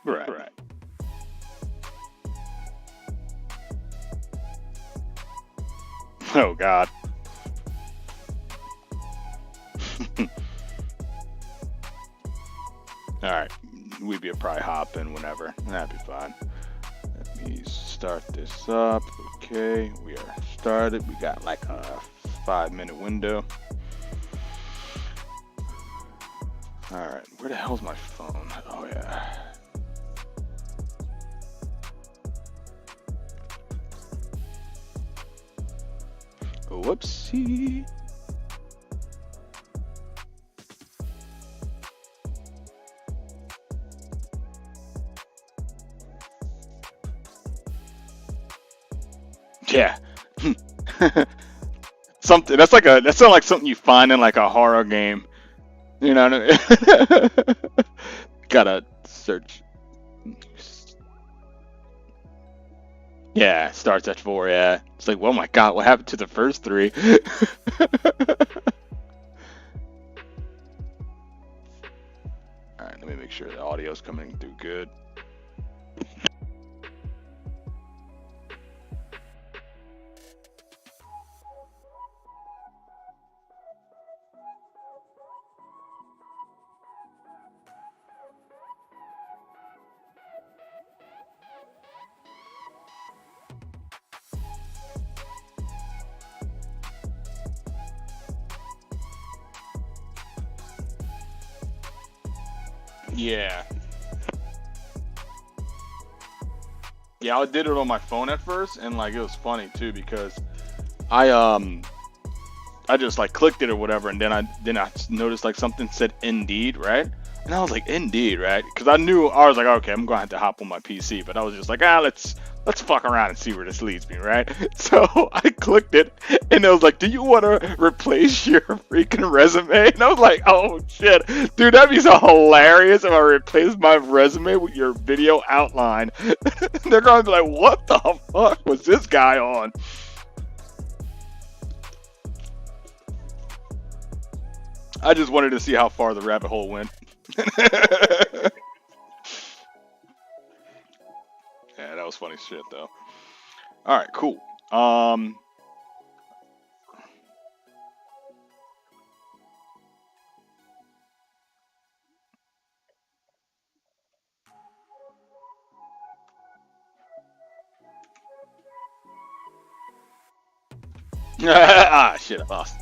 Right. Oh God. All right, Webe will probably hop in whenever. That'd be fine. Let me start this up. Okay, we are started. We got like a 5-minute window. All right, where the hell's my phone? Oh yeah. Whoopsie. Yeah. Something that sounds like something you find in like a horror game. You know what I mean? Gotta search. Yeah, starts at 4, yeah. It's like, oh my God, what happened to the first 3? Alright, let me make sure the audio's coming through good. Yeah. Yeah, I did it on my phone at first, and like it was funny too because I just like clicked it or whatever, and then I noticed like something said Indeed, right? And I was like, Indeed, right? Because I was like, okay, I'm gonna have to hop on my PC, but I was just like, let's fuck around and see where this leads me, right? So I clicked it, and it was like, do you want to replace your freaking resume? And I was like, oh shit, dude, that'd be so hilarious if I replaced my resume with your video outline. They're gonna be like, what the fuck was this guy on? I just wanted to see how far the rabbit hole went. Yeah, that was funny shit though. All right, cool. Ah, shit, I lost.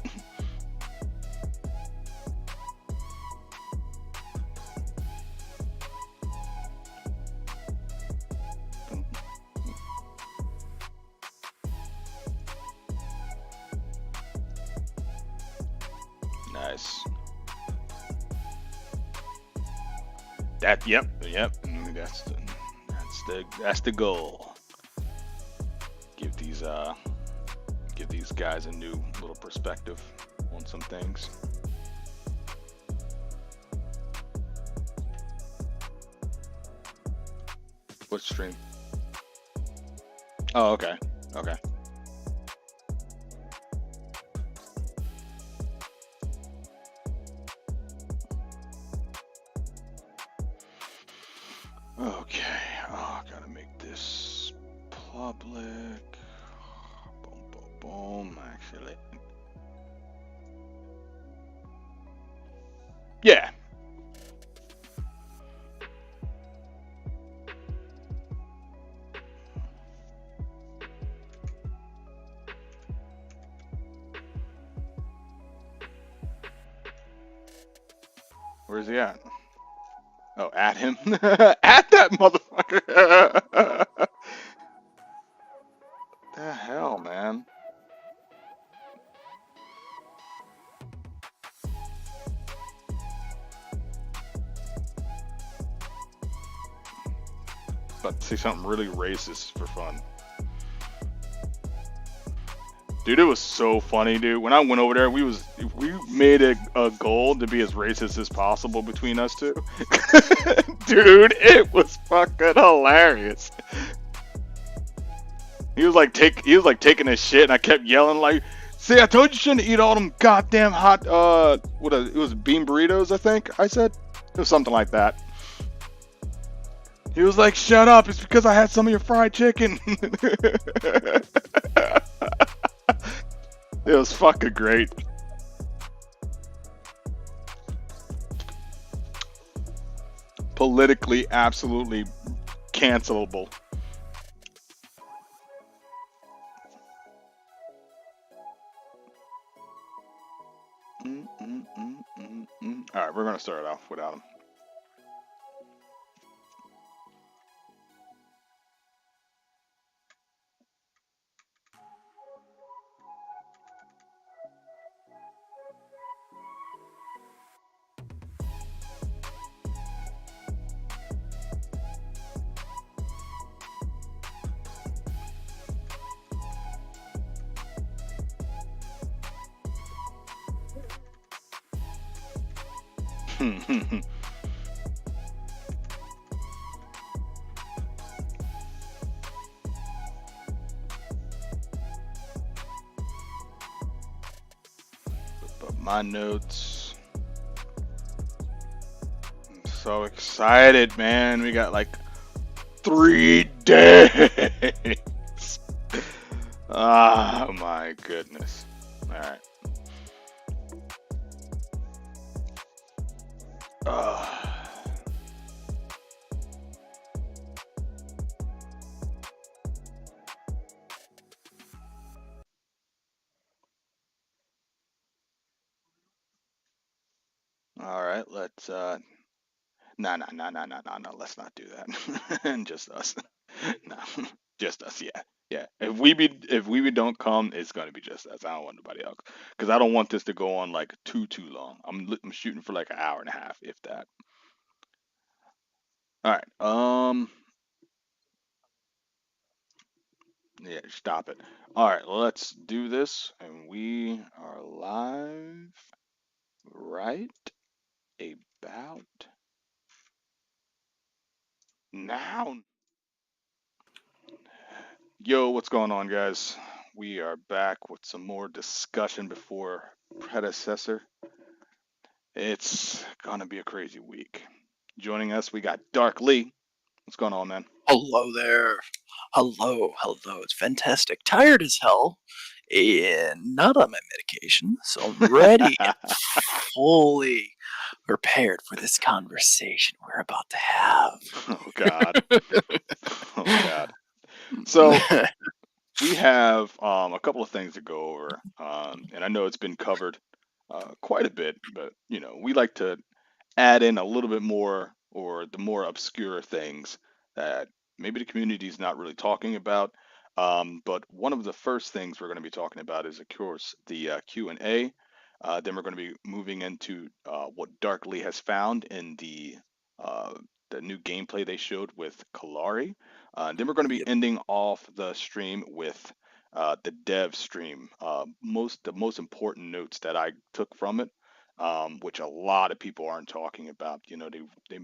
Nice. Yep. That's the goal. Give these guys a new little perspective on some things. What stream? Oh, okay. Okay. Okay. Oh, I gotta make this public. Boom, boom, boom. Actually. Yeah. Where's he at? Oh, at him? At that motherfucker! The hell, man? About to say something really racist for fun. Dude, it was so funny, dude. When I went over there, we made a goal to be as racist as possible between us two. Dude, it was fucking hilarious. He was like taking his shit, and I kept yelling like, "See, I told you shouldn't eat all them goddamn hot it was bean burritos, I think I said. It was something like that. He was like, "Shut up! It's because I had some of your fried chicken." It was fucking great. Politically, absolutely cancelable. All right, we're gonna start it off without him. But my notes. I'm so excited, man. We got like 3 days. Oh my goodness. All right. All right, let's no, let's not do that. Just us. No. Just us, yeah. Yeah. If we don't come, it's gonna be just us. I don't want nobody else. Because I don't want this to go on like too long. I'm shooting for like an hour and a half, if that. All right. Yeah, stop it. All right, let's do this, and we are live right about now. Yo, what's going on, guys? We are back with some more discussion before predecessor. It's gonna be a crazy week. Joining us, we got Dark Lee. What's going on, man? Hello there. Hello. It's fantastic. Tired as hell. And not on my medication. So I'm ready and fully prepared for this conversation we're about to have. Oh God. Oh God. So we have a couple of things to go over, and I know it's been covered quite a bit, but we like to add in a little bit more or the more obscure things that maybe the community is not really talking about. But one of the first things we're going to be talking about is, of course, the Q&A. Then we're going to be moving into what Dark Lee has found in the new gameplay they showed with Kalari. Then we're going to be Yep. ending off the stream with the dev stream. The most important notes that I took from it, which a lot of people aren't talking about. They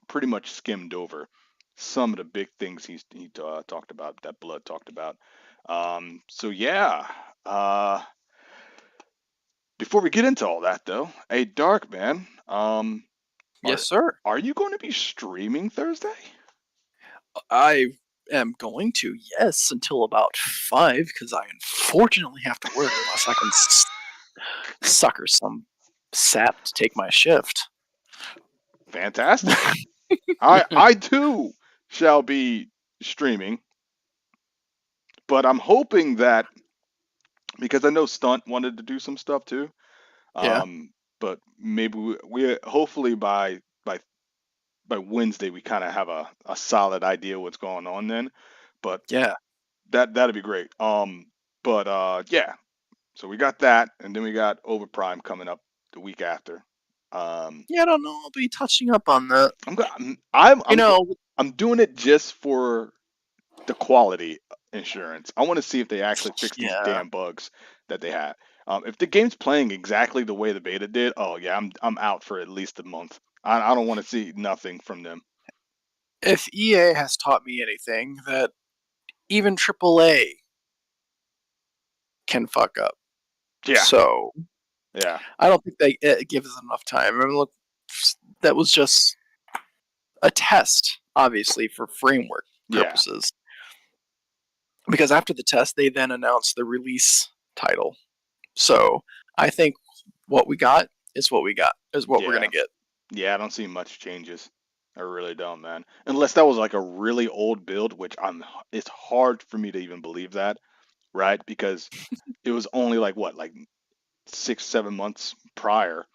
pretty much skimmed over some of the big things he talked about, that Blood talked about. So yeah. Before we get into all that, though, hey Dark man, Yes, are sir. are you going to be streaming Thursday? I am going to, yes, until about 5 because I unfortunately have to work unless I can sucker some sap to take my shift. Fantastic. I too shall be streaming, but I'm hoping that, because I know Stunt wanted to do some stuff too. Yeah. Um, but maybe we hopefully by Wednesday we kind of have a solid idea what's going on then. But Yeah. that'd be great. But yeah. So we got that, and then we got Overprime coming up the week after. Um, Yeah, I don't know. I'll be touching up on that. I'm go- You know, I'm doing it just for the quality insurance. I want to see if they actually fix these yeah. damn bugs that they had. If the game's playing exactly the way the beta did, oh yeah, I'm out for at least a month. I don't want to see nothing from them. If EA has taught me anything, that even AAA can fuck up. Yeah, So yeah, I don't think they it gives us enough time. I mean, look, that was just a test. obviously for framework Yeah, purposes. Because after the test, they then announced the release title. So I think what we got is what we got, is what we're yeah, gonna get. yeah. I don't see much changes. I really don't, man. Unless that was like a really old build, which I'm. It's hard for me to even believe that, right? Because it was only like what, like 6, 7 months prior.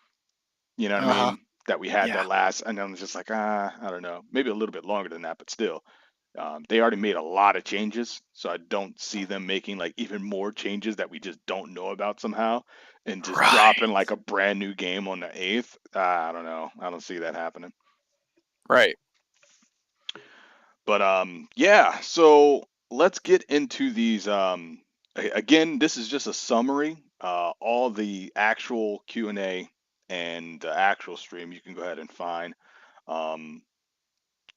You know what I Uh huh. mean? That we had Yeah. that last, and I'm just like, I don't know, maybe a little bit longer than that, but still, they already made a lot of changes, so I don't see them making like even more changes that we just don't know about somehow, and just dropping Right. like a brand new game on the 8th. I don't know. I don't see that happening. Right. But yeah. So let's get into these. Again, this is just a summary. All the actual Q&A and the actual stream you can go ahead and find. Um,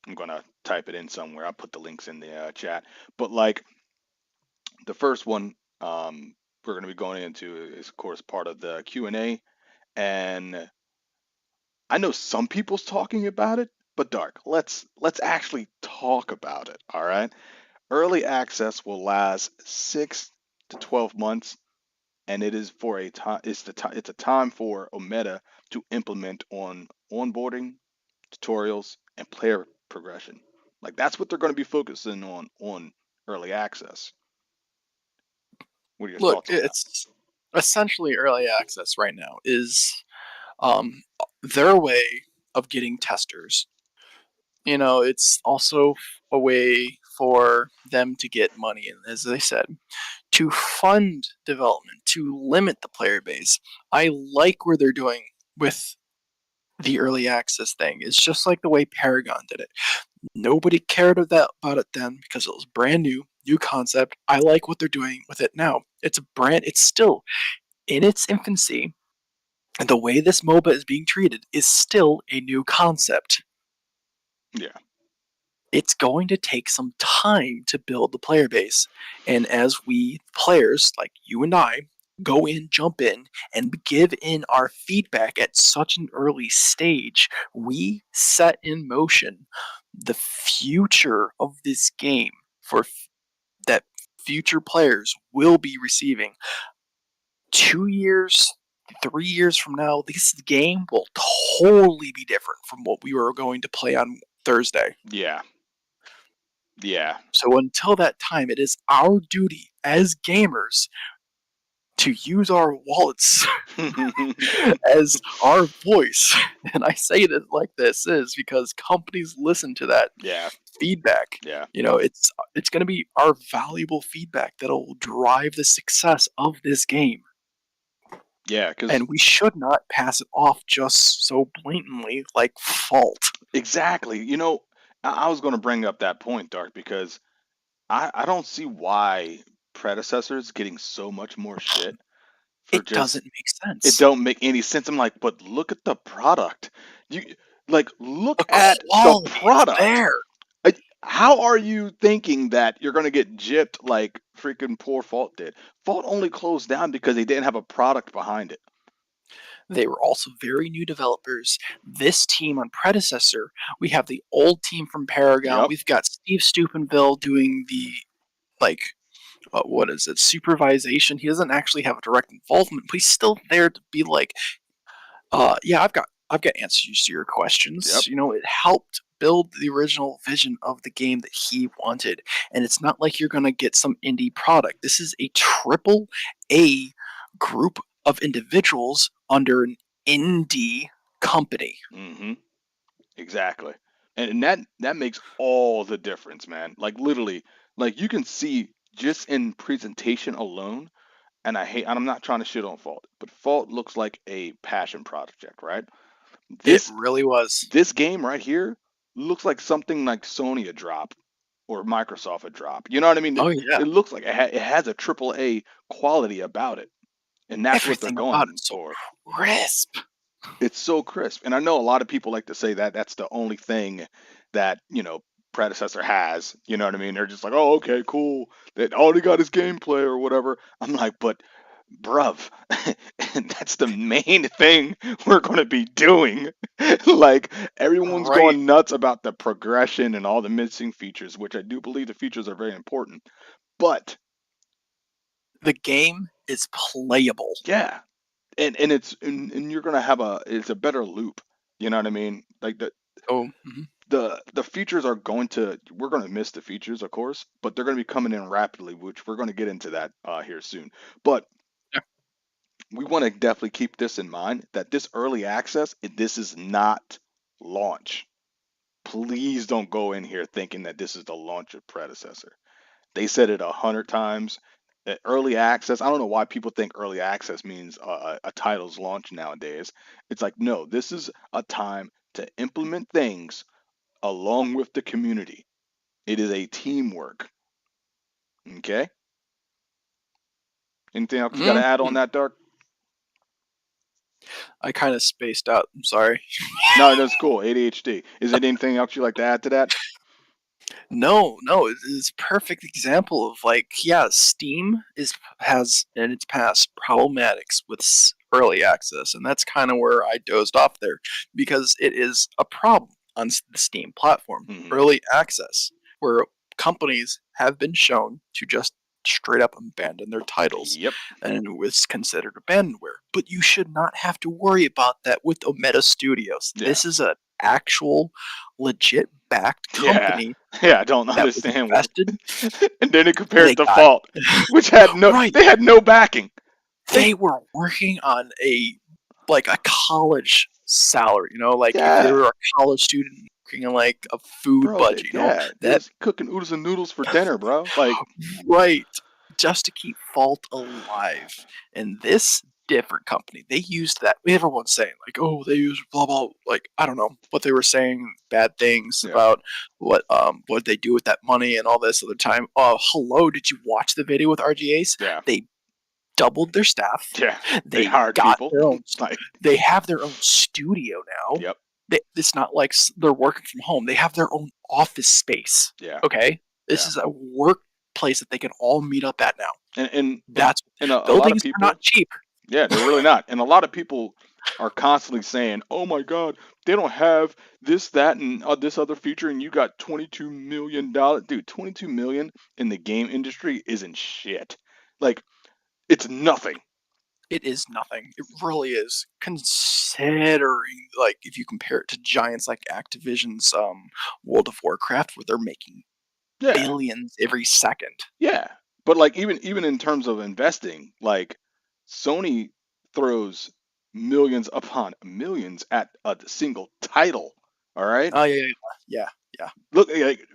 I'm gonna type it in somewhere. I'll put the links in the chat. But like the first one, we're gonna be going into is of course part of the Q&A, and I know some people's talking about it, but Dark, let's actually talk about it. All right. Early access will last 6 to 12 months, and it is for a time. It's a time for Omeda to implement on onboarding, tutorials, and player progression. Like that's what they're going to be focusing on early access. What are your Look, thoughts on that? it's essentially early access right now is um, their way of getting testers. It's also a way for them to get money, and as I said, to fund development, to limit the player base. I like where they're doing with the early access thing. It's just like the way Paragon did it. Nobody cared about it then because it was brand new concept. I like what they're doing with it now. It's still in its infancy, and the way this MOBA is being treated is still a new concept. Yeah, It's going to take some time to build the player base. And as we players, like you and I, go in, jump in, and give in our feedback at such an early stage, we set in motion the future of this game that future players will be receiving. 2 years, 3 years from now, this game will totally be different from what we were going to play on Thursday. yeah, yeah, So until that time, it is our duty as gamers to use our wallets as our voice. And I say it like this is because companies listen to that yeah, feedback. yeah, It's going to be our valuable feedback that'll drive the success of this game. yeah. Because And we should not pass it off just so blatantly like fault. exactly, I was going to bring up that point, Dark, because I don't see why predecessors getting so much more shit for It just doesn't make it sense. don't make any sense. I'm like, but look at the product. You like look The at the quality is product. there. How are you thinking that you're gonna get gypped like freaking poor Fault did? Fault only closed down because they didn't have a product behind it. They were also very new developers. This team on Predecessor, we have the old team from Paragon. Yep. We've got Steve Steubenville doing the like what is it supervision. He doesn't actually have a direct involvement, but he's still there to be like, yeah, I've got answers to your questions. Yep. It helped build the original vision of the game that he wanted, and it's not like you're gonna get some indie product. This is a triple A group of individuals under an indie company. Mm-hmm. Exactly. And that makes all the difference, man. Like literally, like you can see just in presentation alone, and I'm not trying to shit on Fault, but Fault looks like a passion project, right? It This really was. this game right here looks like something like Sony would drop or Microsoft would drop. You know what I mean? Oh yeah, It looks like it has a triple A quality about it, and that's what they're everything about going it's so for. crisp. It's so crisp, and I know a lot of people like to say that that's the only thing that predecessor has. You know what I mean? They're just like, oh, okay, cool. That all they got is gameplay or whatever. I'm like, but bruv, that's the main thing we're going to be doing. Like, everyone's Right. going nuts about the progression and all the missing features, which I do believe the features are very important. But The game is playable. yeah, and you're going to have it's a better loop. You know what I mean? Like Oh, the features are going to we're going to miss the features, of course, but they're going to be coming in rapidly, which we're going to get into that here soon. But yeah. we want to definitely keep this in mind that this early access, this is not launch. Please don't go in here thinking that this is the launch of predecessor. They said it 100 times. Early access. I don't know why people think early access means a title's launch nowadays. It's like, no, this is a time to implement things along with the community. It is a teamwork. Okay. Anything else you got to add on Mhm. that, Dark? I kind of spaced out. I'm sorry. No, that's cool. ADHD. Is there anything else you'd like to add to that? No, no, it's a perfect example of like, yeah, Steam has in its past problematics with early access, and that's kind of where I dozed off there because it is a problem on the Steam platform. Hmm. Early access, where companies have been shown to just straight up abandon their titles, Yep. and it's considered abandonware. But you should not have to worry about that with Omeda Studios. Yeah. This is an actual, legit backed Yeah. company Yeah. I don't that was understand why. invested. And then it compares They to got Fault, which had no, right. they had no backing. They, They were working on a college salary, like if they yeah, were a college student working on like a food bro. budget, They that was cooking oodles and noodles for dinner, bro. Like, right, just to keep Fault alive. And this different company, they used that. Everyone's saying like, oh, they use blah blah. Like I don't know what they were saying, bad things yeah, about what they do with that money and all this other time. Oh, hello, did you watch the video with RGAs? yeah, They doubled their staff. yeah. They They hired got people. their own. Like, They have their own studio now. yep, It's not like they're working from home. They have their own office space. yeah, Okay, this yeah. is a workplace that they can all meet up at now. And That's a lot of buildings are people, not cheap. yeah, they're really not. And a lot of people are constantly saying, "Oh my God, they don't have this, that, and this other feature, and you got $22 million, dude. 22 million in the game industry isn't shit. Like, it's nothing. It is nothing. It really is. Considering, like, if you compare it to giants like Activision's World of Warcraft, where they're making Yeah, billions every second. yeah. But like, even in terms of investing, like Sony throws millions upon millions at a single title. All right. Oh yeah, yeah, yeah. Look, like,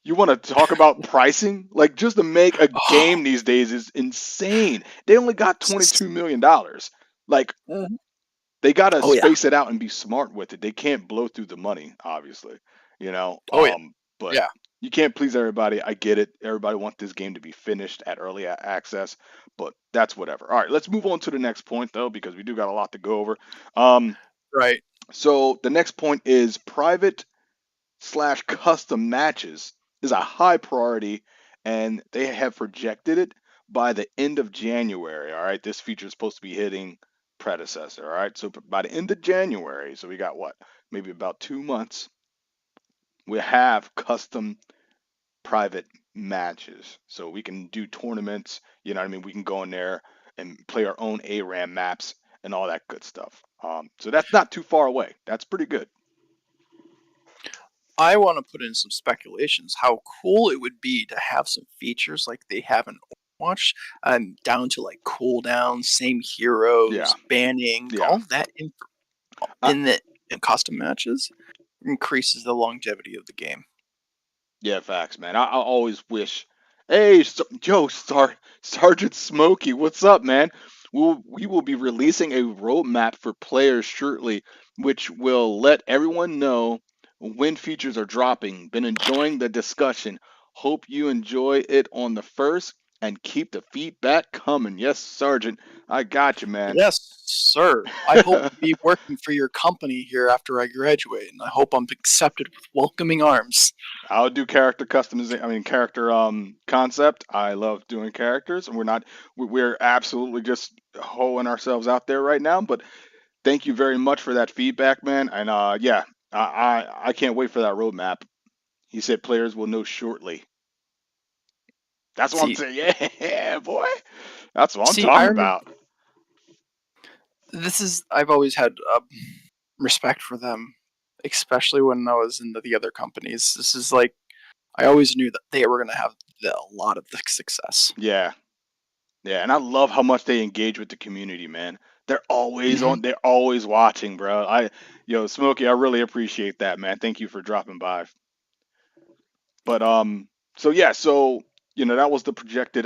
you want to talk about pricing? Like, just to make a Oh, game these days is insane. They only got $22 million. Like, mhm. they gotta Oh yeah, space it out and be smart with it. They can't blow through the money, obviously. You know. oh yeah, But yeah. you can't please everybody. I get it. Everybody wants this game to be finished at early access, but that's whatever. All right, let's move on to the next point though, because we do got a lot to go over. Um, Right. so the next point is private slash custom matches is a high priority, and they have projected it by the end of January. All right, this feature is supposed to be hitting predecessor. All right, so by the end of January, so we got what, maybe about 2 months, we have custom private matches, so we can do tournaments. You know what I mean? We can go in there and play our own ARAM maps and all that good stuff. So that's not too far away. That's pretty good. I want to put in some speculations. How cool it would be to have some features like they have in Overwatch, down to like cooldown, same Yeah, heroes, banning, yeah. all that I, in custom matches increases the longevity of the game. Yeah, facts, man. I always wish. Hey, Sergeant Smokey, what's up, man? We will be releasing a roadmap for players shortly, which will let everyone know when features are dropping. Been enjoying the discussion. Hope you enjoy it on the first. and keep the feedback coming. Yes, Sergeant. I got you, man. Yes, sir. I hope to be working for your company here after I graduate, and I hope I'm accepted with welcoming arms. I'll do character customization. I mean, character concept. I love doing characters, and we're absolutely just hoeing ourselves out there right now. But thank you very much for that feedback, man. And yeah, I can't wait for that roadmap. He said players will know shortly. That's what I'm See, saying. Yeah, boy. That's what I'm see, I talking remember about. this is. I've always had respect for them, especially when I was in the other companies. This is like I always knew that they were going to have a lot of the success. Yeah, yeah, and I love how much they engage with the community, man. They're always Hmm. on. They're always watching, bro. Yo, Smokey, I really appreciate that, man. Thank you for dropping by. But so yeah, so that was the projected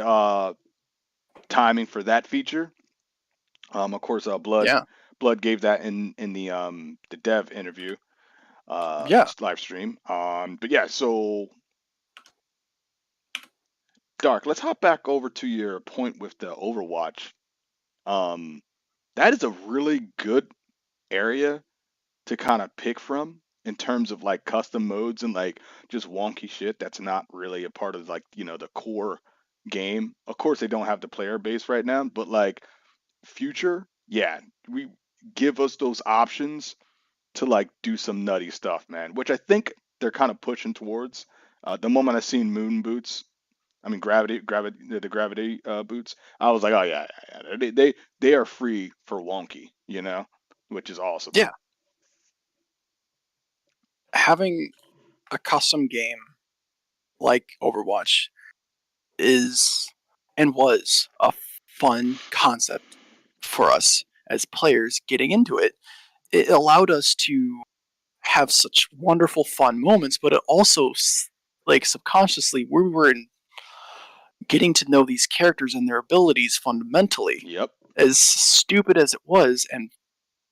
timing for that feature. Of course, Yeah, Blood gave that in the dev interview, yeah, live stream. But yeah, so Dark, let's hop back over to your point with the Overwatch. Um, that is a really good area to kind of pick from in terms of like custom modes and like just wonky shit that's not really a part of like the core game. Of course, they don't have the player base right now, but like future, yeah, we give us those options to like do some nutty stuff, man. Which I think they're kind of pushing towards. The moment I seen moon boots, I mean gravity, the gravity boots, I was like, oh yeah, yeah, yeah. They are free for wonky, which is awesome. yeah. Having a custom game like Overwatch is and was a fun concept for us as players getting into it. It allowed us to have such wonderful fun moments, but it also like subconsciously we were getting to know these characters and their abilities fundamentally. Yep. As stupid as it was, and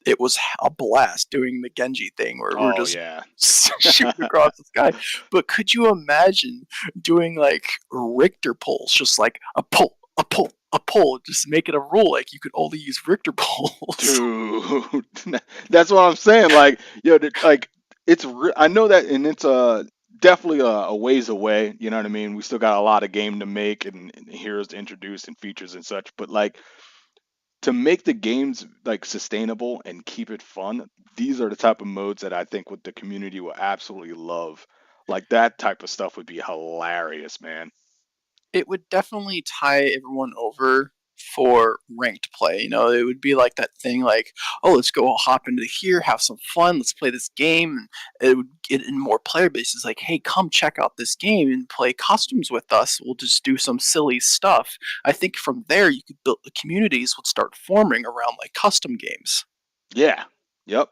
it was a blast doing the Genji thing where we're Oh just yeah. shooting across the sky. But could you imagine doing like Richter pulls, just like a pull, a pull, a pull, just make it a rule like you could only use Richter pulls? Dude, that's what I'm saying. Like, like I know that, and it's definitely a ways away. You know what I mean? We still got a lot of game to make and heroes to introduce and features and such. But like to make the games like sustainable and keep it fun, these are the type of modes that I think what the community will absolutely love. Like that type of stuff would be hilarious, man. It would definitely tie everyone over for ranked play. You know, it would be like that thing like, oh, let's go hop into here, have some fun, let's play this game. And it would get in more player bases like, hey, come check out this game and play costumes with us. We'll just do some silly stuff. I think from there you could build the communities would start forming around like custom games. Yeah. Yep.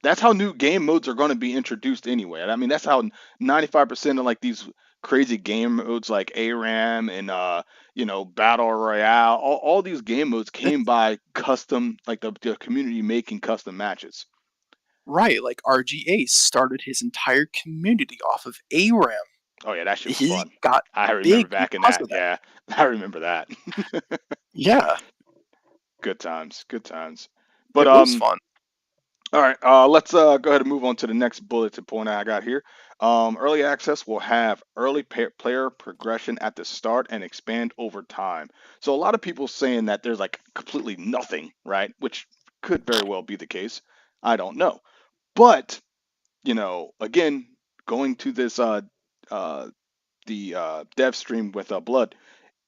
That's how new game modes are going to be introduced anyway. I mean, that's how 95% of like these crazy game modes like ARAM and Battle Royale, all these game modes came It's by custom, like the community making custom matches. right, like RGA started his entire community off of ARAM. Oh yeah, that shit was He fun. got I remember big back in because that. of that. Yeah, I remember that. Yeah, Good times, good times. But it was fun. all right, let's go ahead and move on to the next bulletin point I got here. Early access will have early player progression at the start and expand over time. So a lot of people saying that there's like completely nothing, right? Which could very well be the case. I don't know, but again, going to this uh, the dev stream with Blood,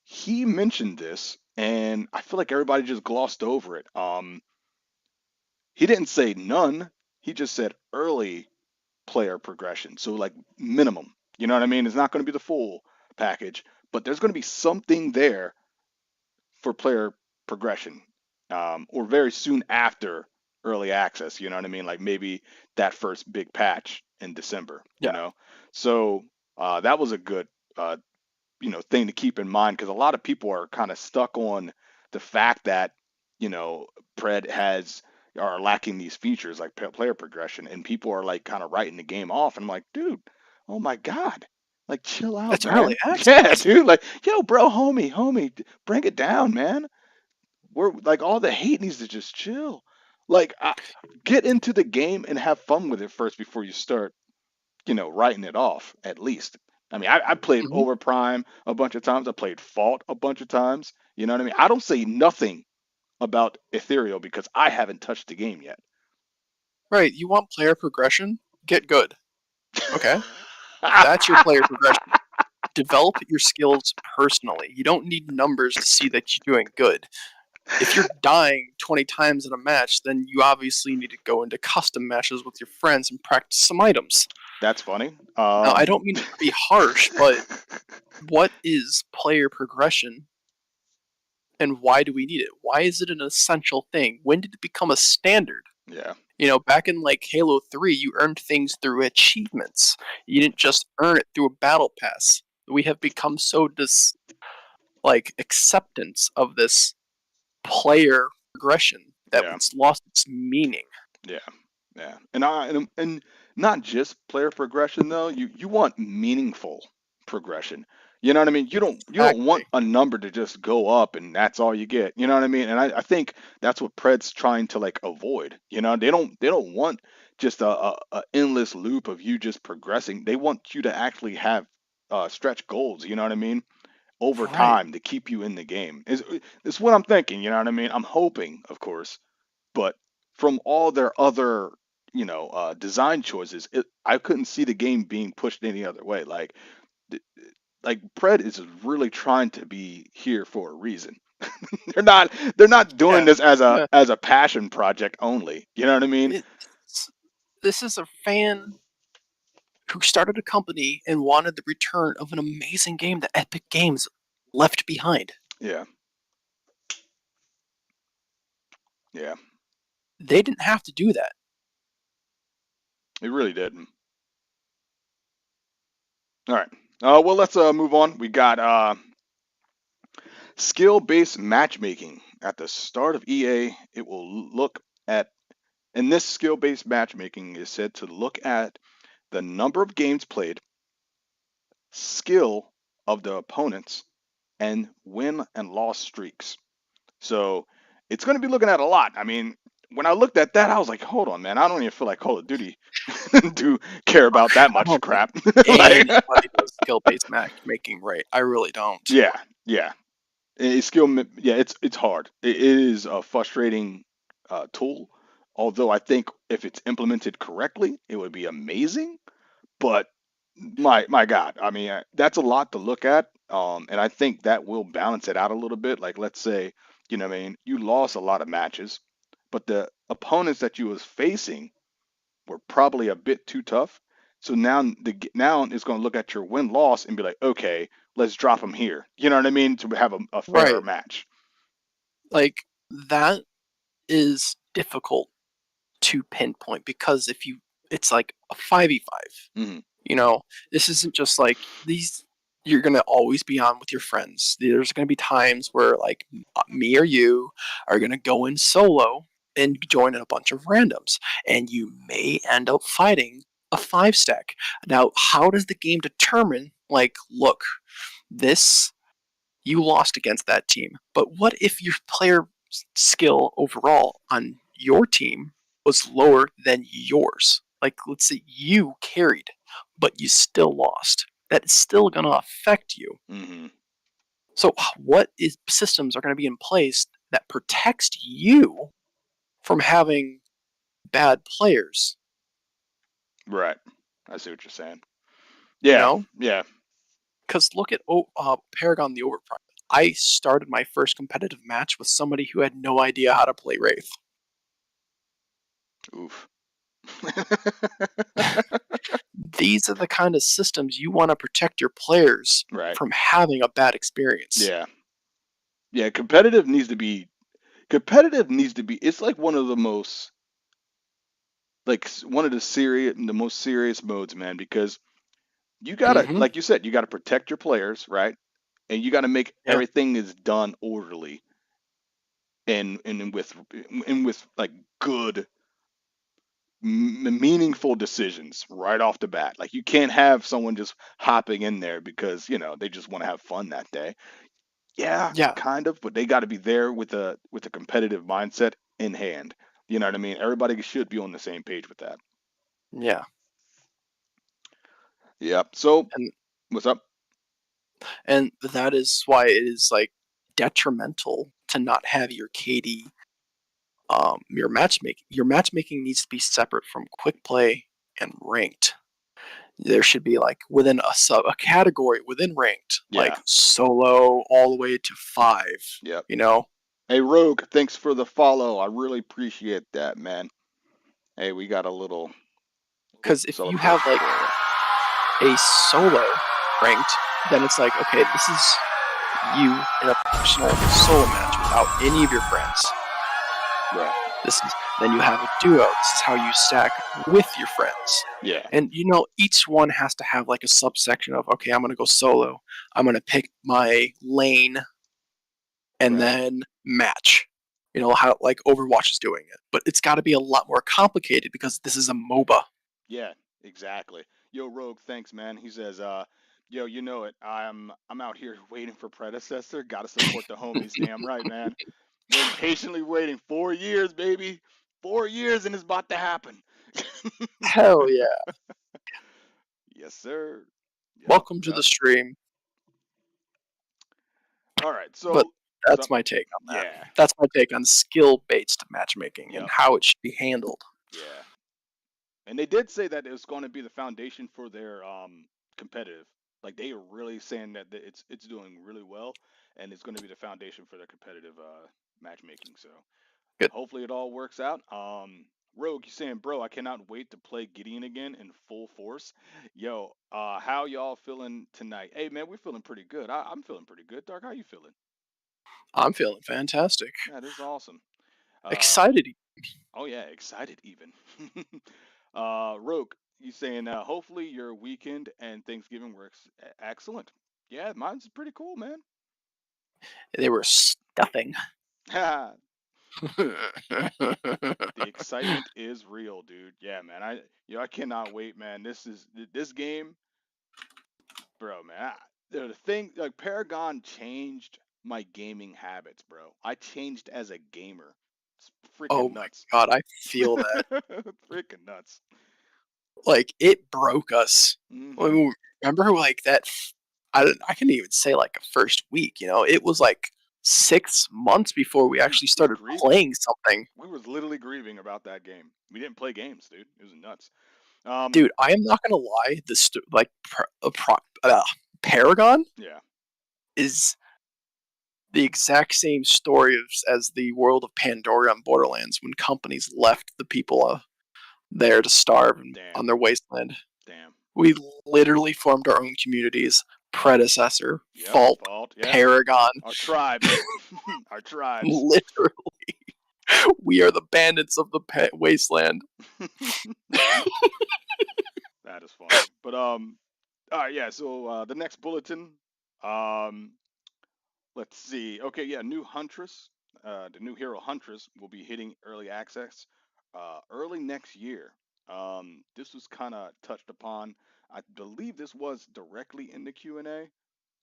he mentioned this, and I feel like everybody just glossed over it. He didn't say none. He just said early player progression. So like minimum. You know what I mean? It's not going to be the full package, but there's going to be something there for player progression, or very soon after early access. You know what I mean? Like maybe that first big patch in December. Yeah, So that was a good thing to keep in mind because a lot of people are kind of stuck on the fact that you know pred has are lacking these features like player progression, and people are like kind of writing the game off, and I'm like, dude, oh my god, Like, chill out, It's early man. Yeah, access. dude. Like, yo, bro, homie, bring it down, man. We're like all the hate needs to just chill. Like, get into the game and have fun with it first before you start, writing it off. At least. I mean, I played Mhm. Overprime a bunch of times. I played Fault a bunch of times. You know what I mean? I don't say nothing about Ethereal because I haven't touched the game yet. Right, you want player progression? Get good. Okay? That's your player progression. Develop your skills personally. You don't need numbers to see that you're doing good. If you're dying 20 times in a match, then you obviously need to go into custom matches with your friends and practice some items. That's funny. Now, I don't mean to be harsh, but what is player progression and why do we need it? Why is it an essential thing? When did it become a standard? Yeah, Back in like Halo 3, you earned things through achievements. You didn't just earn it through a battle pass. We have become so acceptance of this player progression that yeah. it's lost its meaning. Yeah, yeah, and not just player progression though. You want meaningful progression. You know what I mean? You don't want Exactly. a number to just go up and that's all you get. You know what I mean? And I think that's what Pred's trying to like avoid. They don't want just a endless loop of you just progressing. They want you to actually have stretch goals. You know what I mean? Over Right. time to keep you in the game. Is what I'm thinking. You know what I mean? I'm hoping, of course, but from all their other, design choices, I couldn't see the game being pushed any other way. Th- like Pred is really trying to be here for a reason. They're not doing Yeah. this as a Yeah. as a passion project only. You know what I mean? It's, this is a fan who started a company and wanted the return of an amazing game that Epic Games left behind. Yeah, yeah, They didn't have to do that. it really did. All right. Well, let's move on. We got skill-based matchmaking at the start of EA. It will look at And this skill based matchmaking is said to look at the number of games played, skill of the opponents, and win and loss streaks. So it's going to be looking at a lot. I mean, when I looked at that, I was like, hold on, man. I don't even feel like Call of Duty do care Look, about that I much don't think crap. Like, anybody does skill-based matchmaking right. I really don't. yeah, yeah. Yeah, it's hard. It is a frustrating tool. Although I think if it's implemented correctly, it would be amazing. But my God, I mean, that's a lot to look at. And I think that will balance it out a little bit. Like, let's say, what I mean, you lost a lot of matches, but the opponents that you was facing were probably a bit too tough. So now it's going to look at your win loss and be like, okay, let's drop them here. You know what I mean? To have a fairer Right. match. Like, that is difficult to pinpoint because if you, it's like a 5v5. Hmm. You know, this isn't just like these. You're gonna always be on with your friends. There's gonna be times where like me or you are gonna go in solo and join a bunch of randoms, and you may end up fighting a 5 stack. Now, how does the game determine? Like, look, this you lost against that team, but what if your player skill overall on your team was lower than yours? Like, let's say you carried, but you still lost. That is still going to affect you. Hmm. So, what is systems are going to be in place that protects you from having bad players? Right. I see what you're saying. You Yeah. know, Yeah. because look at Paragon the Overprime. I started my first competitive match with somebody who had no idea how to play Wraith. Oof. These are the kind of systems you want to protect your players Right. from having a bad experience. Yeah. Yeah. Competitive needs to be. It's like one of the most one of the most serious modes, man, because you gotta, Mm-hmm. like you said, you gotta protect your players, right? And you gotta make Yeah. everything is done orderly and with like good meaningful decisions right off the bat. Like you can't have someone just hopping in there because they just want to have fun that day. Yeah, Yeah, kind of, but they got to be there with a competitive mindset in hand. You know what I mean? Everybody should be on the same page with that. yeah, Yep. So and what's up? that is why it is like detrimental to not have your KD. Your matchmaking needs to be separate from quick play and ranked. There should be like within a category within ranked, like Yeah. solo all the way to 5. Yep. You know, Hey Rogue, thanks for the follow. I really appreciate that, man. Hey, we got a little because if you have celebration like for you. a solo ranked, then it's like, okay, this is you in a professional solo match without any of your friends. Right. Then you have a duo. This is how you stack with your friends. Yeah. And each one has to have like a subsection of, okay, I'm gonna go solo. I'm gonna pick my lane and Right. then match. How like Overwatch is doing it. But it's gotta be a lot more complicated because this is a MOBA. Yeah, exactly. Yo, Rogue, thanks, man. He says, yo, you know it. I'm out here waiting for predecessor. Gotta support the homies. Damn right, man. Been patiently waiting 4 years, baby. 4 years and it's about to happen. Hell yeah. Yes, sir. Yep, Welcome to yep. the stream. All right, But so what's that's up? my take on that. Yeah, That's my take on skill based matchmaking and yep, how it should be handled. yeah. And they did say that it was going to be the foundation for their competitive. Like they are really saying that it's doing really well, and it's going to be the foundation for their competitive matchmaking. So Good. hopefully it all works out. Rogue, you saying, bro, I cannot wait to play Gideon again in full force. Yo, how y'all feeling tonight? Hey man, we're feeling pretty good. I'm feeling pretty good. Dark, how you feeling? I'm feeling fantastic. That is awesome. Uh, Excited. oh yeah, excited even. Rogue, you saying hopefully your weekend and Thanksgiving works excellent. Yeah, mine's pretty cool, man. They were stuffing. The excitement is real, dude. Yeah, man. I cannot wait, man. This game, bro, man. The thing like Paragon changed my gaming habits, bro. I changed as a gamer. It's Oh freaking my nuts. god, I feel that. Freaking nuts. Like it broke us. Hmm. Remember, like that. I can even say like a first week. It was like 6 months before we We actually was started grieving. playing something. We was literally grieving about that game. We didn't play games, dude. It was nuts. Um, Dude, I am not gonna lie. Paragon yeah, is the exact same story as the world of Pandora on Borderlands when companies left the people there to starve on damn, their wasteland. damn. We literally formed our own communities. Predecessor, Yep, Fault, fault. Yeah, Paragon. our tribes, our tribes. Literally, we are the bandits of the wasteland. That is funny. But all right, yeah. So the next bulletin, um, let's see. Okay, yeah, new Huntress, the new hero Huntress will be hitting early access early next year. This was kind of touched upon. I believe this was directly in the Q&A.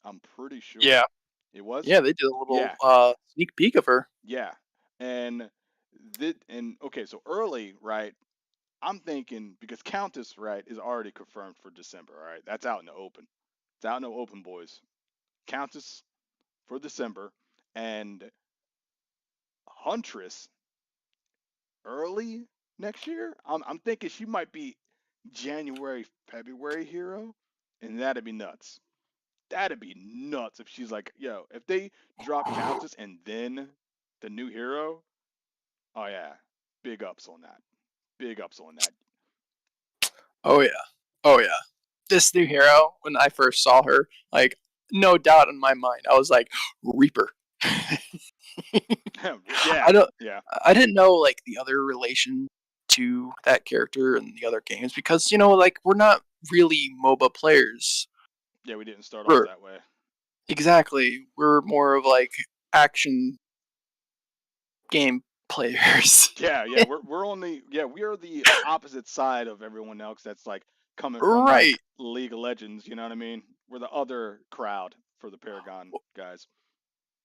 I'm pretty sure Yeah, it was. yeah, they did a little Yeah, sneak peek of her. yeah. And okay, so early, right? I'm thinking because Countess, right, is already confirmed for December, all right? That's out in the open. It's out in the open, boys. Countess for December and Huntress early next year. I'm thinking she might be January, February hero, and that'd be nuts. That'd be nuts if she's like, yo, if they drop Countess and then the new hero, oh yeah, big ups on that. Big ups on that. Oh yeah, oh yeah. This new hero, when I first saw her, like no doubt in my mind, I was like Reaper. Yeah, I don't. yeah, I didn't know like the other relation to that character in the other games because like we're not really MOBA players. yeah. We didn't start off We're that way. exactly we're more of like action game players. Yeah, yeah, we're on the yeah, we are the opposite side of everyone else that's like coming from like Right. League of Legends, you know what I mean? We're the other crowd for the Paragon guys.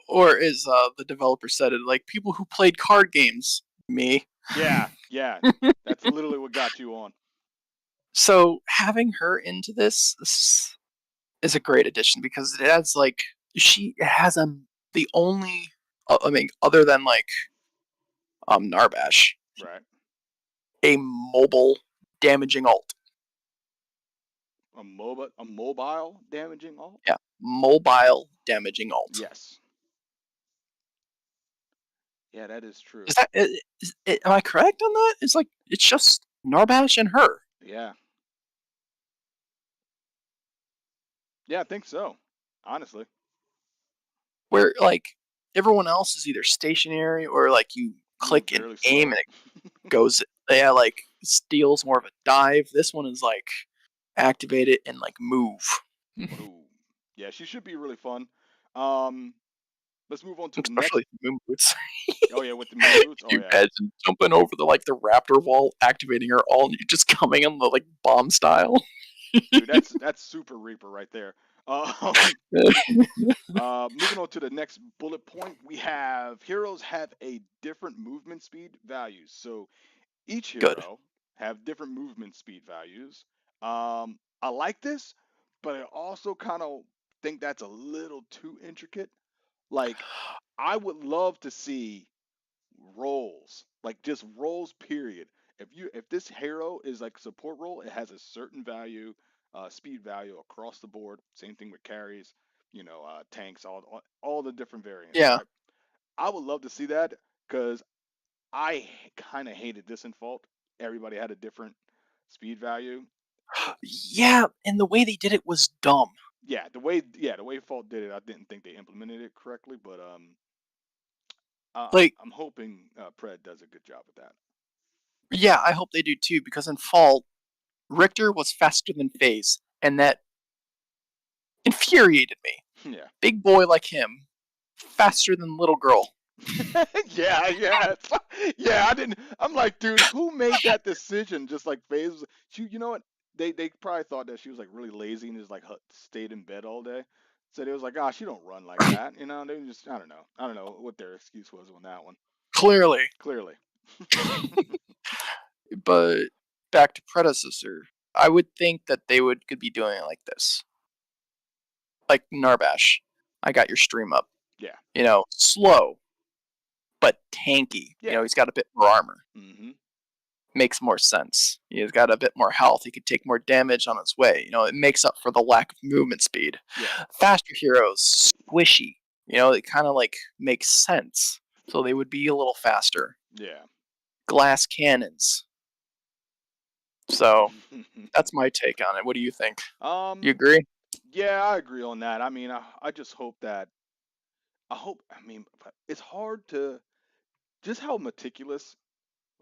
Or as the developer said it, like people who played card games. Me. Yeah, yeah. That's literally what got you on. So having her into this is a great addition because it adds like she has the only I mean other than like Narbash, Right. a mobile damaging alt. A mobile damaging all? Yeah, mobile damaging alt. Yes. Yeah, that is true. Is that am I correct on that? It's like it's just Narbash and her. Yeah. Yeah, I think so. Honestly. Where like everyone else is either stationary or like you Move click and really aim slow. and it goes yeah like steals more of a dive. This one is like activate it and like move. Ooh. Yeah, she should be really fun. Um, let's move on to the next. Especially moon boots. Oh yeah, with the moon boots. Oh You yeah. imagine jumping over the raptor wall, activating her all, and you just coming in the like bomb style. Dude, that's Super Reaper right there. Um, moving on to the next bullet point, we have heroes have a different movement speed values. So each Good. hero have different movement speed values. I like this, but I also kind of think that's a little too intricate. Like, I would love to see roles, like just roles. Period. If this hero is like support role, it has a certain value, speed value across the board. Same thing with carries, tanks, all the different variants, Yeah. right? I would love to see that because I kind of hated this in Fault. Everybody had a different speed value. Yeah, and the way they did it was dumb. Yeah, the way Fault did it, I didn't think they implemented it correctly, but Like, I'm hoping Pred does a good job with that. yeah, I hope they do too, because in Fall, Richter was faster than FaZe, and that infuriated me. Yeah. Big boy like him, faster than little girl. Yeah, yeah, yeah. I didn't. I'm like, dude, who made that decision? Just like FaZe, you know what? They probably thought that she was like really lazy and just like stayed in bed all day. So they was like, ah, she don't run like that, you know. They just, I don't know what their excuse was on that one. Clearly. Clearly, But back to Predecessor, I would think that they could be doing it like this. Like Narbash, I got your stream up. yeah, Slow, but tanky. yeah. He's got a bit more armor. Mm-hmm. Makes more sense. He's got a bit more health. He could take more damage on his way. It makes up for the lack of movement speed. Yeah, Faster heroes, squishy. It kind of like makes sense. So they would be a little faster. yeah. Glass cannons. So that's my take on it. What do you think? You um, agree? yeah, I agree on that. I mean, I just hope that I mean, it's hard to just how meticulous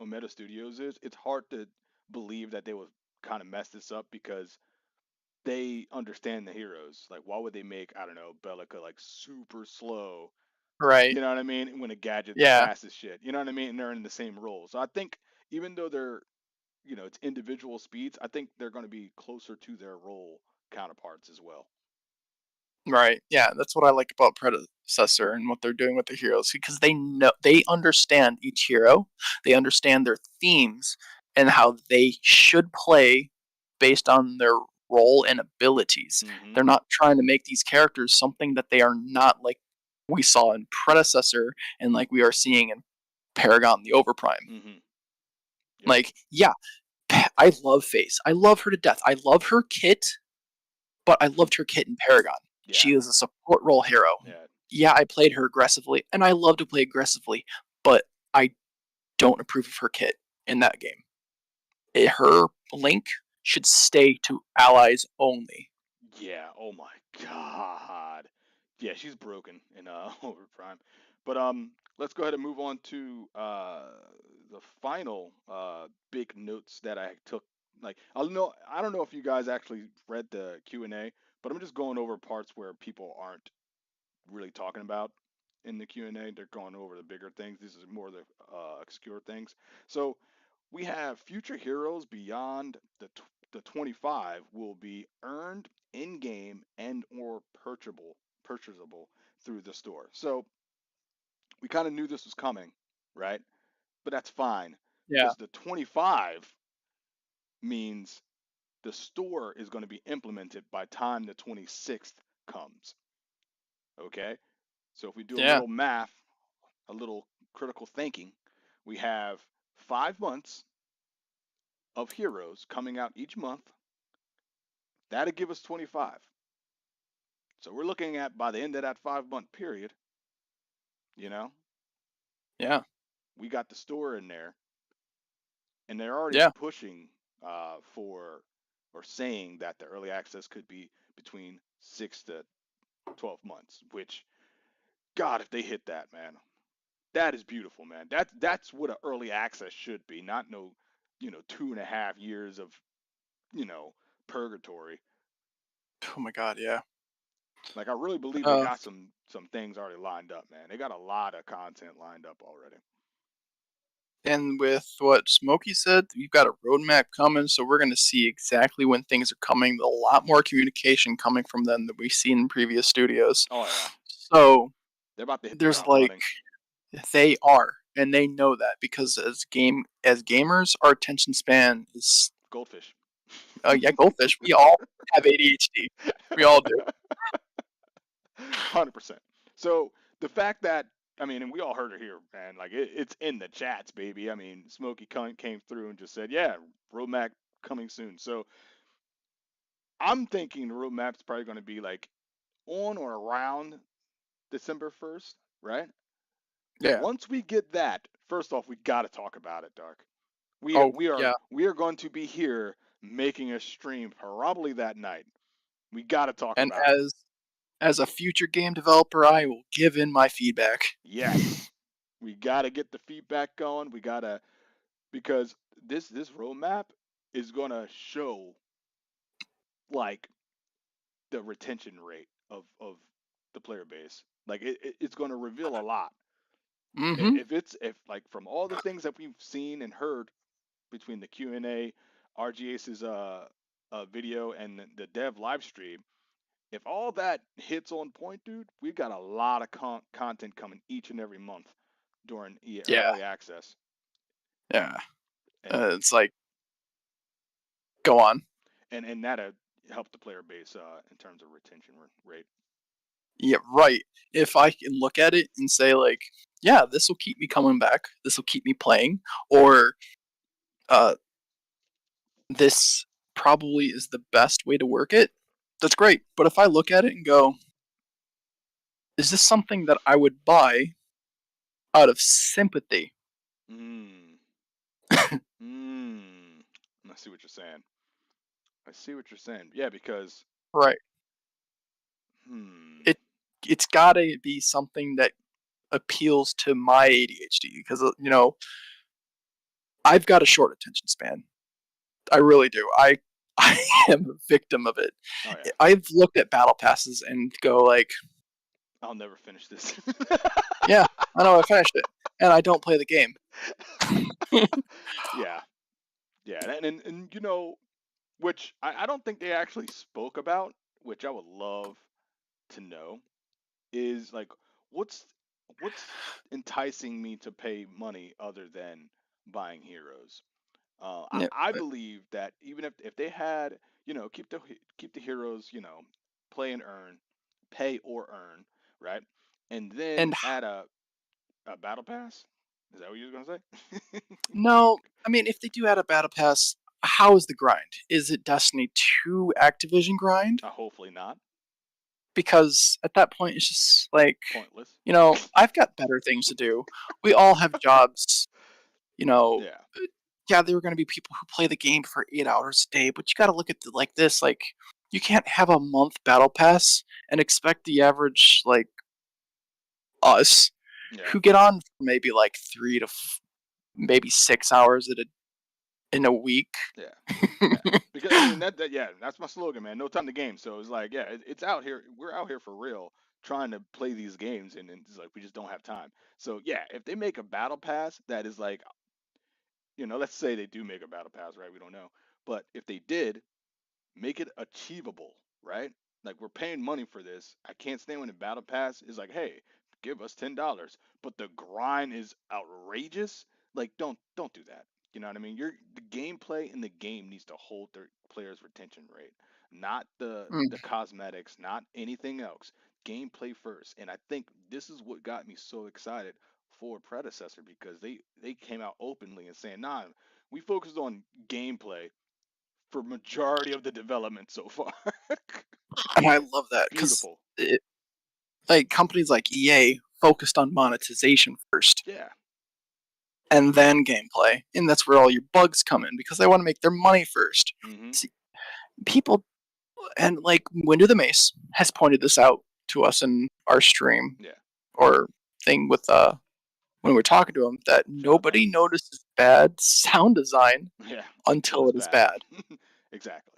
Omeda Studios is. It's hard to believe that they would kind of mess this up because they understand the heroes. Like, why would they make, I don't know, Bellica like super slow? Right. You know what I mean? When a gadget's Yeah. fast as shit. You know what I mean? And they're in the same role. So I think even though it's individual speeds, I think they're going to be closer to their role counterparts as well. Right. Yeah, that's what I like about Predecessor and what they're doing with the heroes because they understand each hero, they understand their themes and how they should play based on their role and abilities. Mm-hmm. They're not trying to make these characters something that they are not like we saw in Predecessor and like we are seeing in Paragon the Overprime. Mm-hmm. Yep. Like, yeah, I love Face. I love her to death. I love her kit but I loved her kit in Paragon. Yeah. She is a support role hero. Yeah. Yeah, I played her aggressively, and I love to play aggressively, but I don't approve of her kit in that game. Her link should stay to allies only. Yeah. Oh my God. Yeah, she's broken in Overprime. But let's go ahead and move on to the final big notes that I took. Like, I don't know if you guys actually read the Q&A, but I'm just going over parts where people aren't really talking about. in the Q&A. They're going over the bigger things. This is more the obscure things. So we have future heroes beyond the 25 will be earned in game and or purchasable through the store. So we kind of knew this was coming, right? But that's fine Yeah. because the 25 means the store is going to be implemented by time the 26th comes. Okay? So if we do a Yeah. little math, a little critical thinking, we have 5 months of heroes coming out each month. That'll give us 25. So we're looking at by the end of that 5 month period, you know, Yeah. we got the store in there, and they're already Yeah. pushing for or saying that the early access could be between 6 to 12 months. Which, God, if they hit that, man, that is beautiful, man. That's what an early access should be, not no, 2.5 years of you know purgatory. Oh my God. Yeah. Like, I really believe they Uh, got some things already lined up, man. They got a lot of content lined up already. and with what Smokey said, you've got a roadmap coming, so we're going to see exactly when things are coming. A lot more communication coming from them than we've seen in previous studios. Oh yeah, So they're about to hit the there's ground like running. they are, and they know that because as gamers, our attention span is Goldfish. yeah, goldfish. We all have ADHD. We all do. 100%. So the fact that, I mean, and we all heard it here, man. Like, it's in the chats, baby. I mean, Smokey came through and just said, "Yeah, roadmap coming soon." So I'm thinking the roadmap's probably going to be like on or around December 1st, right? Yeah. Once we get that, first off, we got to talk about it, Dark. We are, Oh we are yeah. we are going to be here making a stream probably that night. We got to talk And about it. as a future game developer, I will give in my feedback. Yes, we got to get the feedback going. We got to, because this roadmap is going to show like the retention rate of the player base. Like, it's going to reveal a lot. Mm-hmm. If like from all the things that we've seen and heard between the Q&A, RGAce's video, and the dev live stream, if all that hits on point, dude, we've got a lot of content coming each and every month during Yeah. early access. Yeah. And It's like, go on. and that'll help the player base in terms of retention rate. Yeah, right. If I can look at it and say like, yeah, this will keep me coming back. This will keep me playing, or uh, this probably is the best way to work it. That's great. But if I look at it and go, is this something that I would buy out of sympathy? Mm. Mm. I see what you're saying. I see what you're saying. Yeah, because Right. hmm. It it's got to be something that appeals to my ADHD because I've got a short attention span. I really do. I am a victim of it. Oh yeah. I've looked at battle passes and go like, I'll never finish this. yeah, I know I finished it, and I don't play the game. Yeah. Yeah. And which I don't think they actually spoke about, which I would love to know, is like what's what's enticing me to pay money other than buying heroes. Yeah, I believe that even if they had, keep the heroes, play and earn, pay or earn, right, and then and add a battle pass. Is that what you were gonna say? no, I mean if they do add a battle pass, how is the grind? Is it Destiny 2 Activision grind? Hopefully not. Because at that point it's just like, Pointless. I've got better things to do. We all have jobs. You know, Yeah. yeah, there are going to be people who play the game for 8 hours a day, but you got to look at it like this: like, you can't have a month battle pass and expect the average like us Yeah. who get on for maybe like maybe 6 hours in a week. Yeah. Yeah. Because I mean that yeah, that's my slogan, man. No time to game. So it's like, yeah, it's out here. We're out here for real trying to play these games, and it's like we just don't have time. So yeah, if they make a battle pass that is like, let's say they do make a battle pass, right? We don't know, but if they did, make it achievable, right? Like we're paying money for this. I can't stand when the battle pass is like, hey, give us $10, but the grind is outrageous. Like don't do that. You know what I mean? The gameplay in the game needs to hold their players' retention rate, not the Mm. cosmetics, not anything else. Gameplay first. And I think this is what got me so excited for predecessor because they came out openly and saying, nah, we focused on gameplay for majority of the development so far. And I love that because Beautiful. like companies like EA focused on monetization first Yeah. and then gameplay, and that's where all your bugs come in because they want to make their money first. Hmm. See, people and like Window the Mace has pointed this out to us in our stream Yeah. or thing with when we're talking to him that Shout out to nobody him. notices bad sound design Yeah. Until until it's it is bad. bad. Exactly.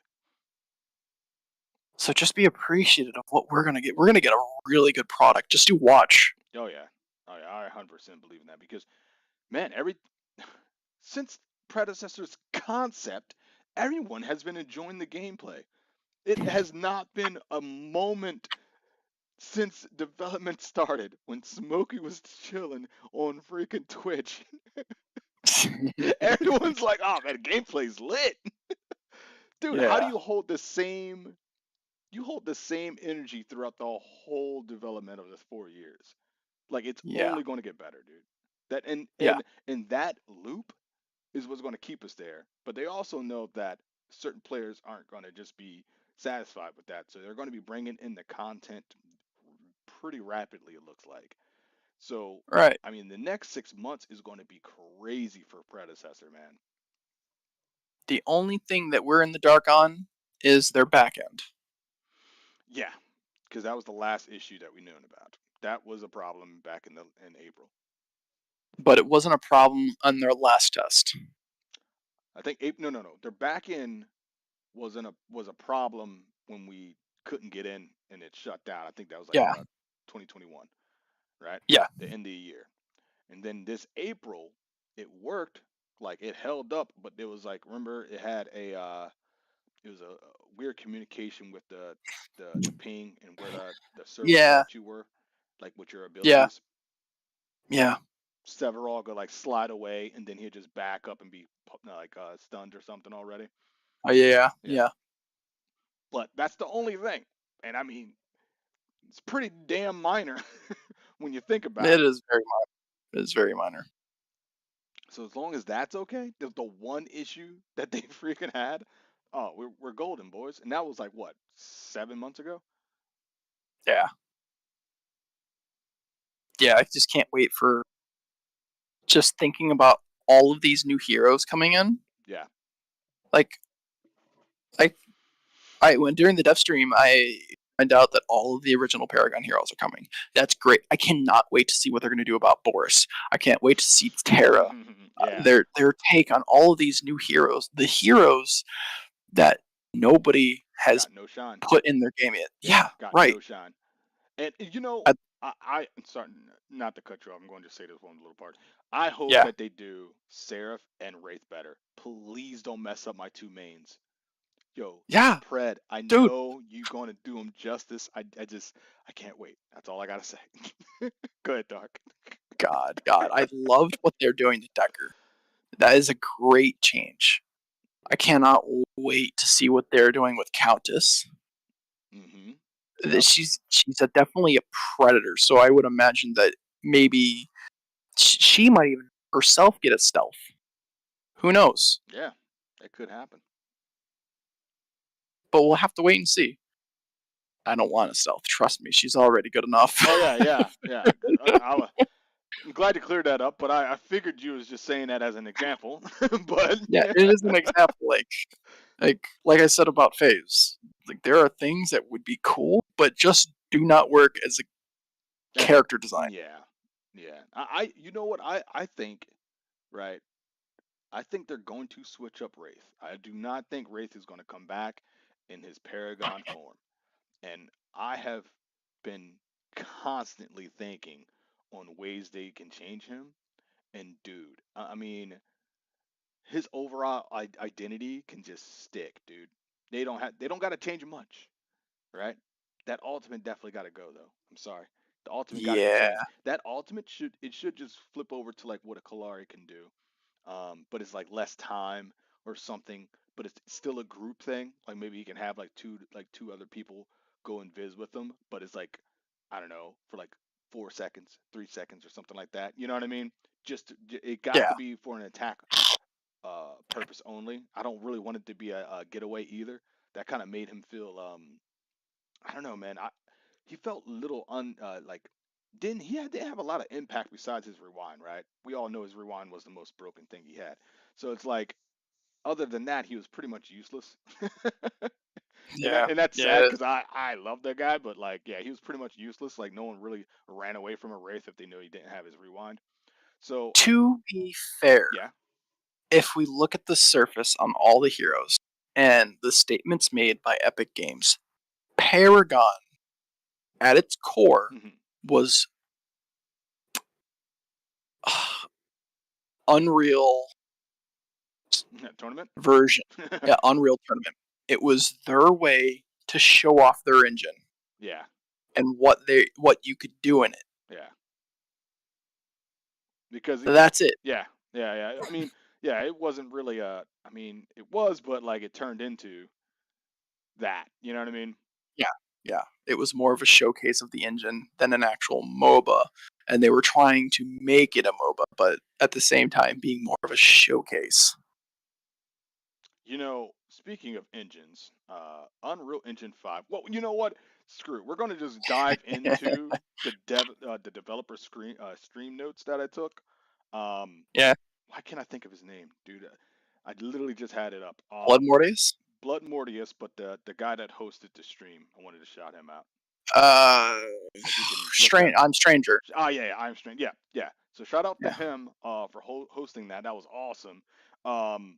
So just be appreciative of what we're gonna get. We're gonna get a really good product. Just do watch. Oh yeah. Oh yeah. I 100% believe in that because man, every since predecessor's concept, everyone has been enjoying the gameplay. It has not been a moment since development started when Smokey was chilling on freaking Twitch. Everyone's like, "Oh man, gameplay's lit." Dude, how do Yeah, you hold the same energy throughout the whole development of the 4 years? Like it's yeah, only going to get better, dude. That yeah. and that loop is what's going to keep us there. But they also know that certain players aren't going to just be satisfied with that, so they're going to be bringing in the content pretty rapidly. It looks like. So, Right. I mean, the next 6 months is going to be crazy for predecessor, man. The only thing that we're in the dark on is their back end. Yeah, because that was the last issue that we knew about. That was a problem back in April. But it wasn't a problem on their last test. I think April. No, no, no. Their back end was a problem when we couldn't get in and it shut down. I think that was like Yeah, what 2021, right? yeah, The end of the year. And then this April, it worked. Like it held up, but there was like remember it had it was a weird communication with the ping and where the server yeah, thought you were, like with your yeah, abilities. yeah. Severall could like slide away and then he'd just back up and be like stunned or something already. Oh yeah, Yeah, yeah. but that's the only thing, and I mean it's pretty damn minor when you think about It it. is very minor. It is very minor. So as long as that's okay, the one issue that they freaking had, oh, we're golden, boys. And that was like what 7 months ago. Yeah, yeah. I just can't wait for just thinking about all of these new heroes coming in. Yeah. Like I I when during the dev stream I find out that all of the original Paragon heroes are coming. That's great. I cannot wait to see what they're going to do about Boris. I can't wait to see Terra. Yeah. Their take on all of these new heroes, the heroes that nobody has Got no shine. put in their game yet. Yeah. Yeah, Got right. no shine. And I, I'm sorry not to cut you off. I'm going to say this one little part. I hope yeah, that they do Seraph and Wraith better. Please don't mess up my two mains. Yo, yeah, Pred, I dude. know you going to do them justice. I can't wait. That's all I gotta say. Go ahead, Dark. God, I loved what they're doing to Decker. That is a great change. I cannot wait to see what they're doing with Countess. Mm-hmm. Yep. She's definitely a predator, so I would imagine that maybe she might even herself get a stealth. Who knows? Yeah, that could happen. But we'll have to wait and see. I don't want a stealth. Trust me, she's already good enough. Oh yeah, yeah, yeah. I'm glad to clear that up, but I figured you was just saying that as an example. But Yeah, it is an example. Like I said about Phase. Like there are things that would be cool, but just do not work as a as a character design. yeah, yeah. You know what I think, right? I think they're going to switch up Wraith. I do not think Wraith is going to come back in his Paragon form. And I have been constantly thinking on ways they can change him. And dude, I mean, his overall identity can just stick, dude. They don't got to change much, right? That ultimate definitely got to go though. I'm sorry. The ultimate got to get Yeah, changed. That ultimate should just flip over to like what a Kalari can do, but it's like less time or something. But it's still a group thing. Like maybe he can have like two other people go and viz with them, but it's like I don't know for like 4 seconds, 3 seconds, or something like that. You know what I mean? It got yeah. to be for an attack purpose only. I don't really want it to be a getaway either. That kind of made him feel I don't know, man. He felt little like didn't he had didn't have a lot of impact besides his rewind, right? We all know his rewind was the most broken thing he had. So it's like other than that, he was pretty much useless. Yeah, And that's sad yeah. because I love that guy, but like yeah, he was pretty much useless. Like no one really ran away from a wraith if they knew he didn't have his rewind. So To be fair, yeah. if we look at the surface on all the heroes and the statements made by Epic Games, Paragon at its core Hmm. was Unreal Tournament. version. Yeah, Unreal Tournament. It was their way to show off their engine Yeah, and what you could do in it. yeah. Because That's it. yeah, yeah. I mean, yeah, it wasn't really I mean, it was, but like it turned into that. You know what I mean? Yeah, yeah. It was more of a showcase of the engine than an actual MOBA, and they were trying to make it a MOBA, but at the same time being more of a showcase. You know, speaking of engines, Unreal Engine 5. Well, you know what? Screw it. We're going to just dive into the developer stream notes that I took. Um, Yeah, why can't I think of his name, dude? I literally just had it up. Blood Mortis. Blood Mortius, but the guy that hosted the stream, I wanted to shout him out. Uh, If you can look that. I'm Stranger. Ah, yeah, yeah, I'm strange. Yeah, yeah. So shout out to Yeah, him for hosting that. That was awesome. Um,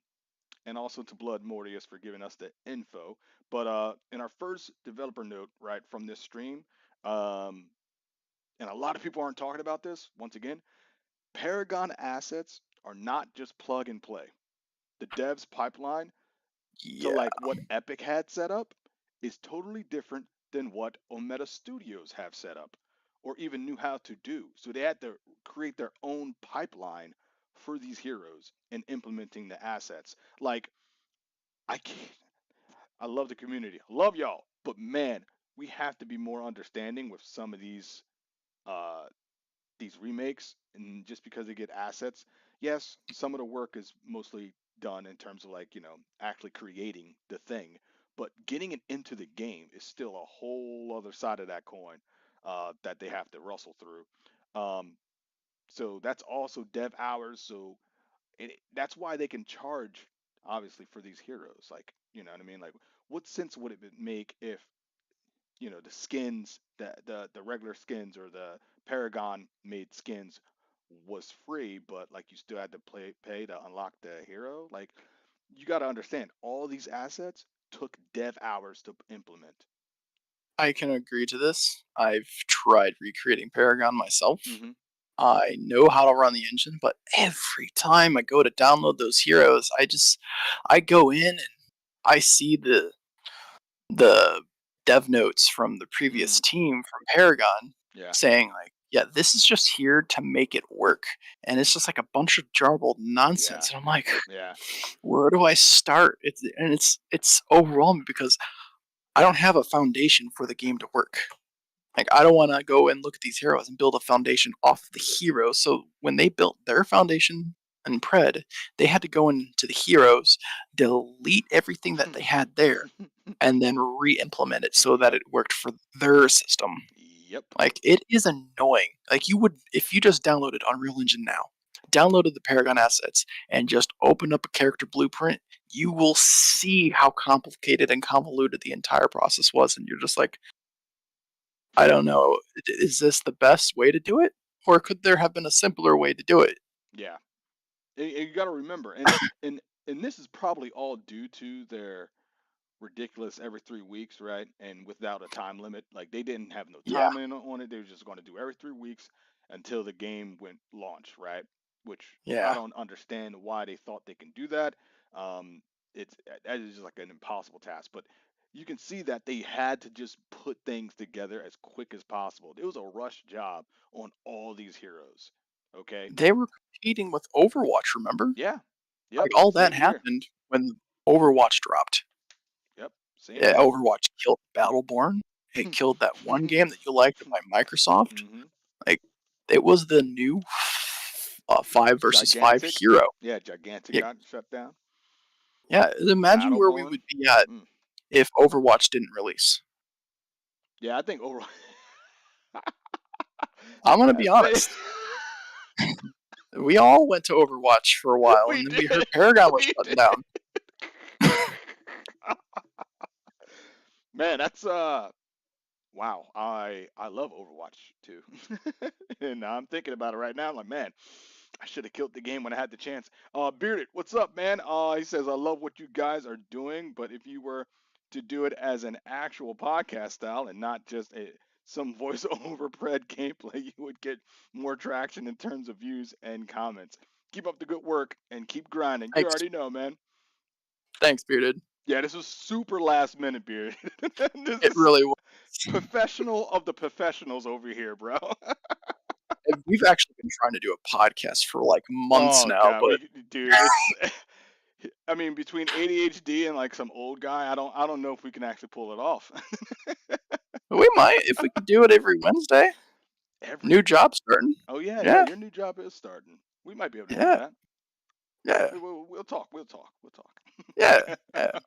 and also to Blood Mortius for giving us the info. But in our first developer note, right from this stream, um, and a lot of people aren't talking about this. Once again, Paragon assets are not just plug and play. The devs pipeline to yeah. like what Epic had set up is totally different than what Omeda Studios have set up or even knew how to do. So they had to create their own pipeline for these heroes and implementing the assets. Like I can't, I love the community. I love y'all, but man, we have to be more understanding with some of uh these remakes and just because they get assets. Yes, some of the work is mostly done in terms of like, actually creating the thing, but getting it into the game is still a whole other side of that coin that they have to wrestle through. Um, so that's also dev hours. So that's why they can charge obviously for these heroes. Like, you know what I mean? Like, what sense would it make if the skins, the regular skins or the Paragon made skins was free, but like you still had to pay to unlock the hero. Like you got to understand, all these assets took dev hours to implement. I can agree to this. I've tried recreating Paragon myself. Hmm. I know how to run the engine, but every time I go to download those heroes, I go in and I see the dev notes from the previous Mm, team from Paragon yeah, saying like, yeah, this is just here to make it work. And it's just like a bunch of jarbled yeah, nonsense. And I'm like, yeah. where do I start? It's overwhelming because I don't have a foundation for the game to work. Like I don't want to go and look at these heroes and build a foundation off the heroes. So when they built their foundation in Pred, they had to go into the heroes, delete everything that they had there, and then re-implement it so that Yep, it worked for their system. yep. Like it is annoying. Like you would if you just downloaded Unreal Engine now, downloaded the Paragon assets, and just opened up a character blueprint, you will see how complicated and convoluted the entire process was, and you're just like, I don't know, is this the best way to do it, or could there have been a simpler way to do it? Yeah. And you got to remember, and this is probably all due to their ridiculous every 3 weeks, right? And without a time limit. Like they didn't have no Yeah. time limit on it. They were just going to do every 3 weeks until the game went launch, right? Which I Yeah. don't understand why they thought they can do that. Um, it's that is just like an impossible task. But you can see that they had to just put things together as quick as possible. It was a rush job on all these heroes. Okay. They were competing with Overwatch, remember? Yeah. Yep. Like, all that Same here. happened when Overwatch dropped. Yep. Same Yeah, here. Overwatch killed Battleborn. It killed that one game that you liked by Microsoft. hmm Like, it was the new 5 versus 5 Gigantic. hero. Yeah, Gigantic Yeah, got shut down. yeah. Imagine where we Battleborn. would be at Mm. if Overwatch didn't release. Yeah, I think over. I'm gonna be They- honest. We all went to Overwatch for a while, we and then we heard did. Paragon was We shutting did. down. Man, that's wow. I love Overwatch too. And I'm thinking about it right now. I'm like, man, I should have killed the game when I had the chance. Bearded, what's up, man? He says I love what you guys are doing, but if you were to do it as an actual podcast style and not just some voiceover pred gameplay, you would get more traction in terms of views and comments. Keep up the good work and keep grinding. You Thanks, already know, man. thanks, Bearded. Yeah, this was super last minute, Beard. This It is really was. professional of the professionals over here, bro. And we've actually been trying to do a podcast for like months Oh now, god, but dude, it's I mean between ADHD and like some old guy, I don't know if we can actually pull it off. we might if we could do it every Wednesday. Every New job starting. Oh yeah, yeah, Yeah, your new job is starting. We might be able to do yeah, that. yeah, We'll talk. We'll talk. We'll talk. yeah, yeah.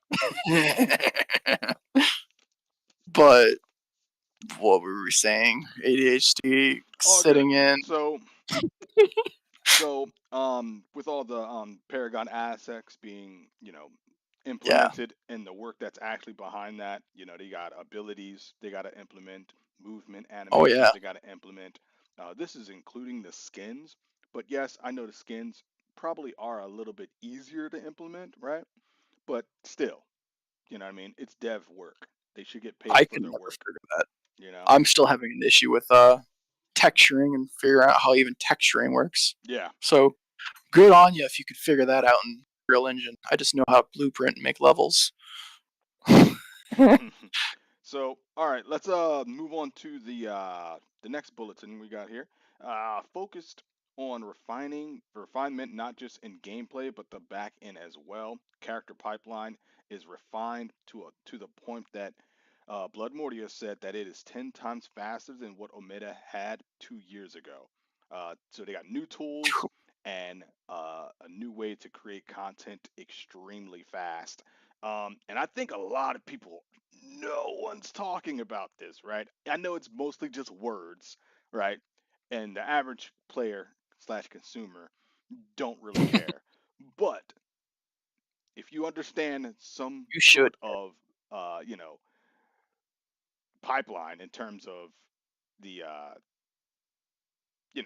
But what were we saying? ADHD All good. sitting in. So, with all the Paragon assets being, Yeah. implemented and the work that's actually behind that, they got abilities they got to implement, movement Oh yeah. animations they got to implement. This is including the skins, but yes, I know the skins probably are a little bit easier to implement, right? But still, you know what I mean? It's dev work. They should get I paid for can their never work, figure that. you know? I'm still having an issue with texturing and figuring out how even texturing works. Yeah. So good on you if you could figure that out in Real Engine. I just know how to blueprint and make levels. So, all right, let's move on to the next bulletin we got here. Focused on refinement not just in gameplay but the back end as well. Character pipeline is refined to the point that Blood Mordia said that it is 10 times faster than what Omeda had 2 years ago. So they got new tools and a new way to create content extremely fast. And I think a lot of people, no one's talking about this, right? I know it's mostly just words, right? And the average player slash consumer don't really care. But if you understand some You should. sort of, uh, you know, pipeline in terms of the, the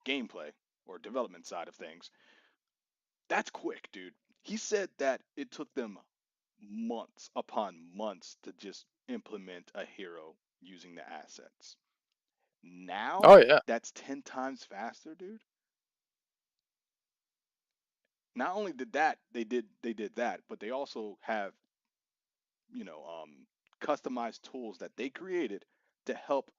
gameplay or development side of things, that's quick, dude. He said that it took them months upon months to just implement a hero using the assets. Now Oh yeah. that's 10 times faster, dude. Not only did that they did that, but they also have, you know, customized tools that they created to help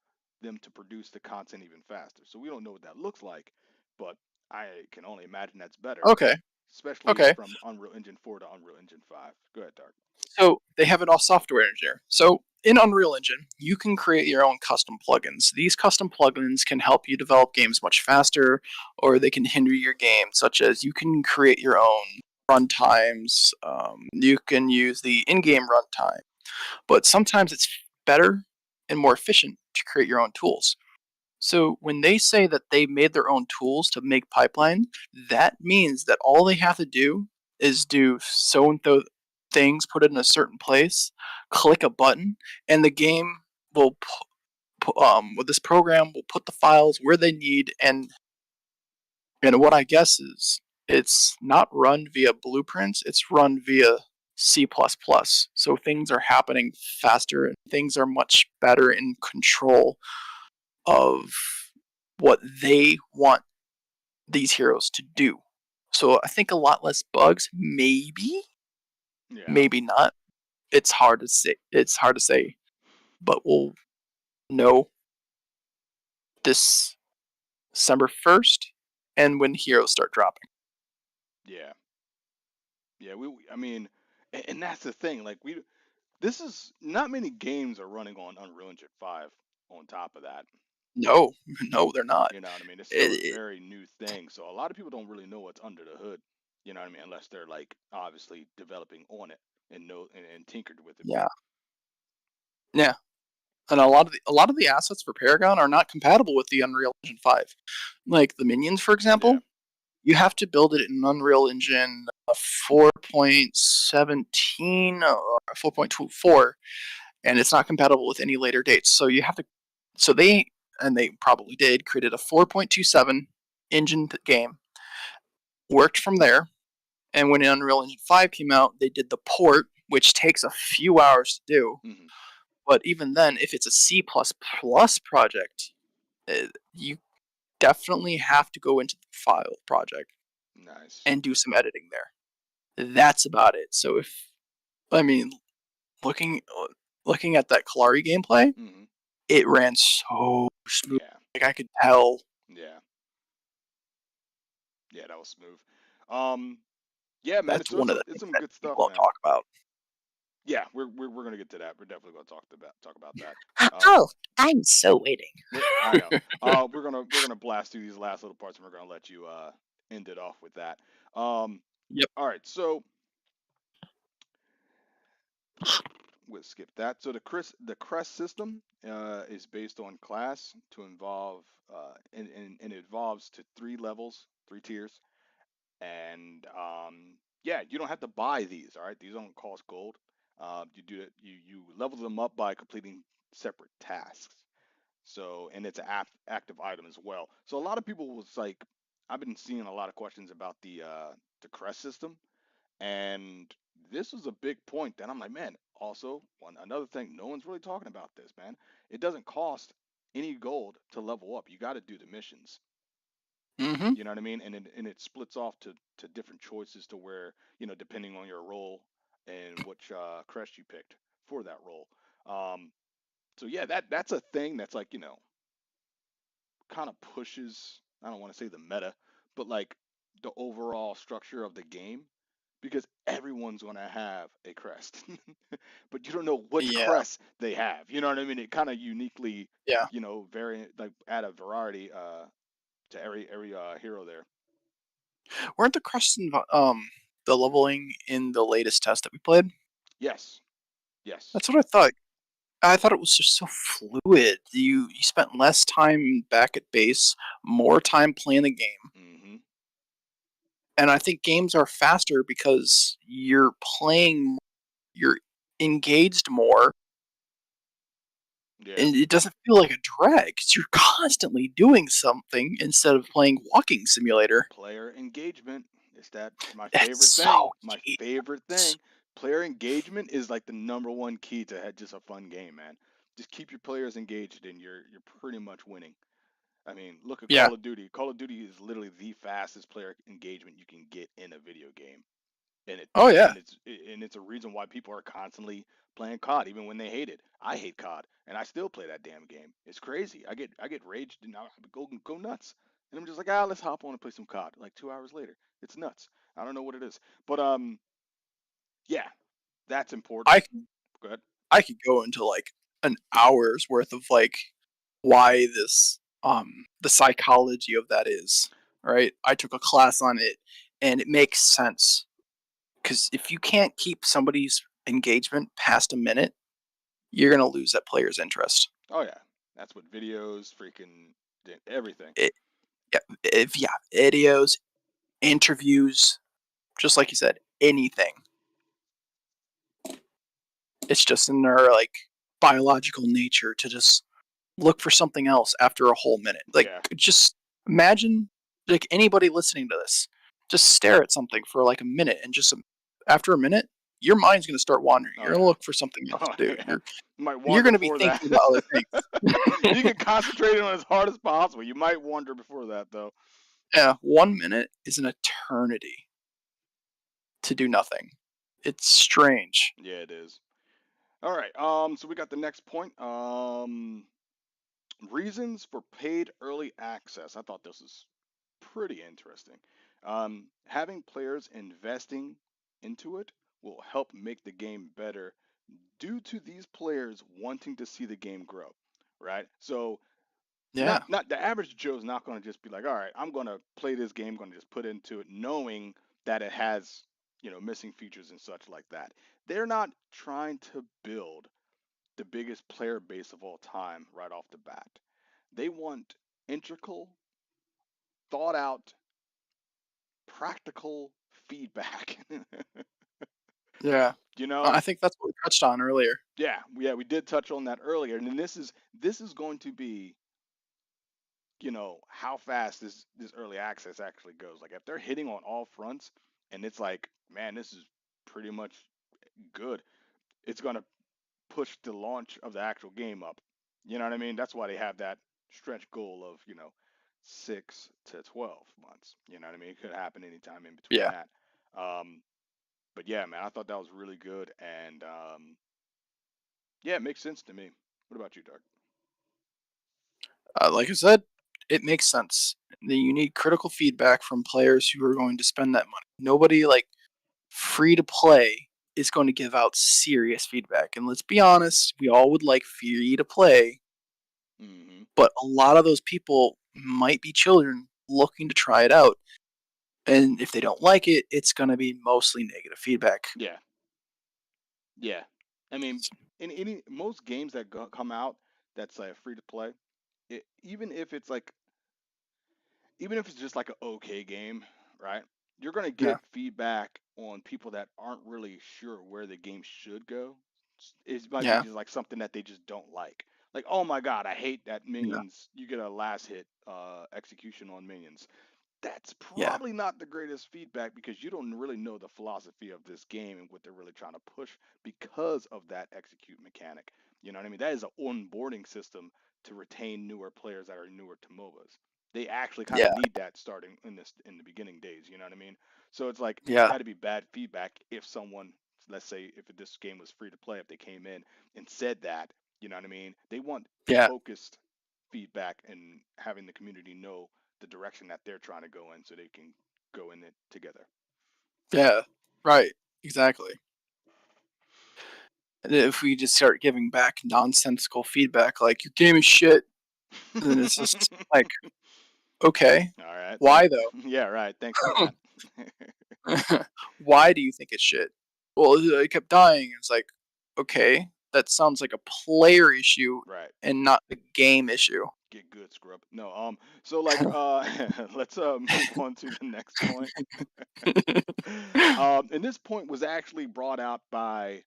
them to produce the content even faster. So we don't know what that looks like, but I can only imagine that's better, Okay. especially Okay. from Unreal Engine 4 to Unreal Engine 5. Go ahead, Dark. So they have it all software engineer. So in Unreal Engine, you can create your own custom plugins. These custom plugins can help you develop games much faster, or they can hinder your game, such as you can create your own run times. You can use the in-game runtime, but sometimes it's better and more efficient to create your own tools. So when they say that they made their own tools to make pipeline, that means that all they have to do is do so and so things, put it in a certain place, click a button, and the game will, with this program, will put the files where they need. And what I guess is it's not run via blueprints; it's run via C++. So things are happening faster and things are much better in control of what they want these heroes to do. So I think a lot less bugs, maybe, Yeah. maybe not. It's hard to say. It's hard to say, but we'll know this December 1st and when heroes start dropping. Yeah. Yeah. I mean, and that's the thing. Like this is not many games are running on Unreal Engine 5 on top of that. No, no, they're not. You know what I mean? It's still a It, very new thing. So a lot of people don't really know what's under the hood. You know what I mean? Unless they're like obviously developing on it and know and tinkered with it. yeah, yeah. And a lot of the assets for Paragon are not compatible with the Unreal Engine 5. Like the minions, for Yeah. example, you have to build it in Unreal Engine 4.17 or 4.24, and it's not compatible with any later dates. So you have to. So they, and they probably did, created a 4.27 engine game, worked from there, and when Unreal Engine 5 came out, they did the port, which takes a few hours to do. Hmm. But even then, if it's a C++ project, you definitely have to go into the file project Nice. and do some editing there. That's about it. So I mean, looking looking at that Kalari gameplay, Hmm. it ran so smooth. Yeah. Like I could tell. Yeah. Yeah. That was smooth. Um. Yeah, man. That's one of the It's things some that good stuff, people don't man. talk about. Yeah, we're gonna get to that. We're definitely gonna talk about that. Oh, I'm so waiting. I know. We're gonna blast through these last little parts, and we're gonna let you end it off with that. Um, Yep. all right, so we'll skip that. So the crest system is based on class to involve and it evolves to three levels, three tiers, and yeah, you don't have to buy these. All right, these don't cost gold. You do it. You level them up by completing separate tasks. So, and it's an active item as well. So a lot of people was like, I've been seeing a lot of questions about the crest system, and this was a big point that I'm like, man. Also, another thing, no one's really talking about this, man. It doesn't cost any gold to level up. You got to do the missions. Mm-hmm. You know what I mean? And it splits off to different choices to where depending on your role and which crest you picked for that role. Um, so yeah, that's a thing that's like kind of pushes, I don't want to say the meta, but like the overall structure of the game because everyone's going to have a crest. But you don't know which Yeah. crest they have. You know what I mean? It kind of uniquely, Yeah. vary like add a variety to every hero there. Weren't the quests the leveling in the latest test that we played? Yes. Yes. That's what I thought. I thought it was just so fluid. You spent less time back at base, more time playing the game, Mhm. and I think games are faster because you're engaged more, Yeah. and it doesn't feel like a drag because you're constantly doing something instead of playing walking simulator. Player engagement is that my It's favorite so thing. My key. favorite thing. Player engagement is like the number one key to just a fun game, man. Just keep your players engaged, and you're pretty much winning. I mean, look at Yeah. Call of Duty. Call of Duty is literally the fastest player engagement you can get in a video game, and Oh yeah. it's a reason why people are constantly playing COD, even when they hate it. I hate COD, and I still play that damn game. It's crazy. I get raged and I go nuts, and I'm just like, let's hop on and play some COD. Like 2 hours later, it's nuts. I don't know what it is, but yeah, that's important. I Go ahead. I could go into like an hour's worth of like why this the psychology of that is, right? I took a class on it and it makes sense cuz if you can't keep somebody's engagement past a minute, you're going to lose that player's interest. Oh yeah, that's what videos, freaking everything. It, yeah, if yeah, videos, interviews, just like you said, anything. It's just in their like biological nature to just look for something else after a whole minute. Like, Yeah. just imagine, like, anybody listening to this, just stare at something for like a minute, and just after a minute, your mind's going to start wandering. Oh You're going to yeah. look for something else Oh to do. yeah. You might You're wander going to be before that. thinking about other things. You can concentrate on as hard as possible. You might wander before that though. Yeah, 1 minute is an eternity to do nothing. It's strange. Yeah, it is. All right. So we got the next point. Reasons for paid early access. I thought this was pretty interesting. Having players investing into it will help make the game better due to these players wanting to see the game grow, right? So Yeah, not the average Joe's not going to just be like, all right, I'm going to play this game, going to just put into it, knowing that it has missing features and such like that. They're not trying to build the biggest player base of all time right off the bat. They want integral, thought out, practical feedback. yeah. you know, I think that's what we touched on earlier. yeah, we did touch on that earlier, and then this is going to be how fast this early access actually goes. Like if they're hitting on all fronts, and it's like, man, this is pretty much good. It's gonna push the launch of the actual game up. You know what I mean? That's why they have that stretch goal of 6 to 12 months. You know what I mean? It could happen anytime in between Yeah. that. Um, but yeah, man, I thought that was really good, and yeah, it makes sense to me. What about you, Doug? Like I said, it makes sense. You need critical feedback from players who are going to spend that money. Nobody like free to play is going to give out serious feedback. And let's be honest, we all would like free to play, Hmm. but a lot of those people might be children looking to try it out. And if they don't like it, it's going to be mostly negative feedback. Yeah, yeah. I mean, in any most games that come out that's like free to play, even if it's like even if it's just like an okay game, right? You're gonna Yeah, get feedback on people that aren't really sure where the game should go. It might be yeah, just like something that they just don't like. Like, oh my god, I hate that yeah, minions. You get a last hit execution on minions. That's yeah, probably not the greatest feedback because you don't really know the philosophy of this game and what they're really trying to push because of that execute mechanic. You know what I mean? That is an onboarding system to retain newer players that are newer to MOBAs. They actually kind of yeah, need that starting in the beginning days. You know what I mean? So it's like yeah, that'd be bad feedback if someone, let's say, if this game was free to play, if they came in and said that. You know what I mean? They want yeah, focused feedback and having the community know the direction that they're trying to go in so they can go in it together. yeah. Right, exactly. And if we just start giving back nonsensical feedback like your game is shit, then it's just like, okay, All right. why though? Yeah, right. Thanks for that. Why do you think it's shit? Well, I kept dying. It's like, okay, that sounds like a player issue Right. and not a game issue. Get good, scrub. No, so like let's move on to the next point. And this point was actually brought out by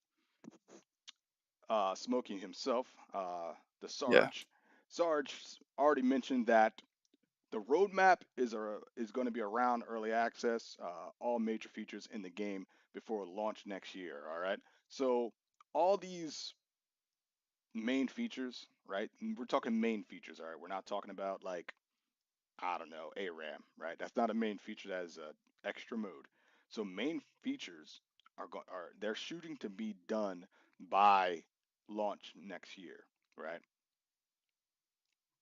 Smokey himself, the Yeah, Sarge. Sarge already mentioned that the roadmap is going to be around early access, all major features in the game before launch next year. All right, so all these main features, right? And we're talking main features. All right, we're not talking about like I don't know ARAM, right? That's not a main feature. That is a extra mode. So main features are they're shooting to be done by launch next year, right?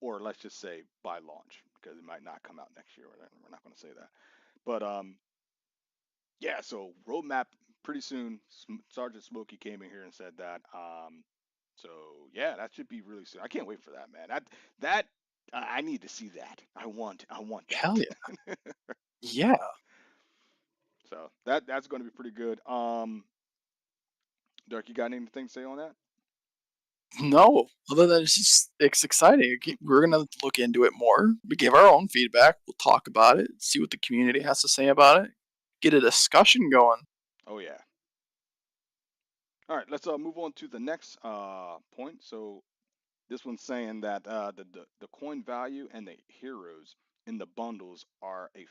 Or let's just say by launch because it might not come out next year. We're not going to say that. But yeah. So roadmap pretty soon. Sergeant Smokey came in here and said that. So yeah, that should be really soon. I can't wait for that, man. That I need to see that. I want hell that. yeah, yeah. So that's going to be pretty good. Dirk, you got anything to say on that? No, other than it's exciting. We're gonna look into it more. We give our own feedback. We'll talk about it. See what the community has to say about it. Get a discussion going. Oh yeah. All right, let's move on to the next point. So this one's saying that the coin value and the heroes in the bundles are a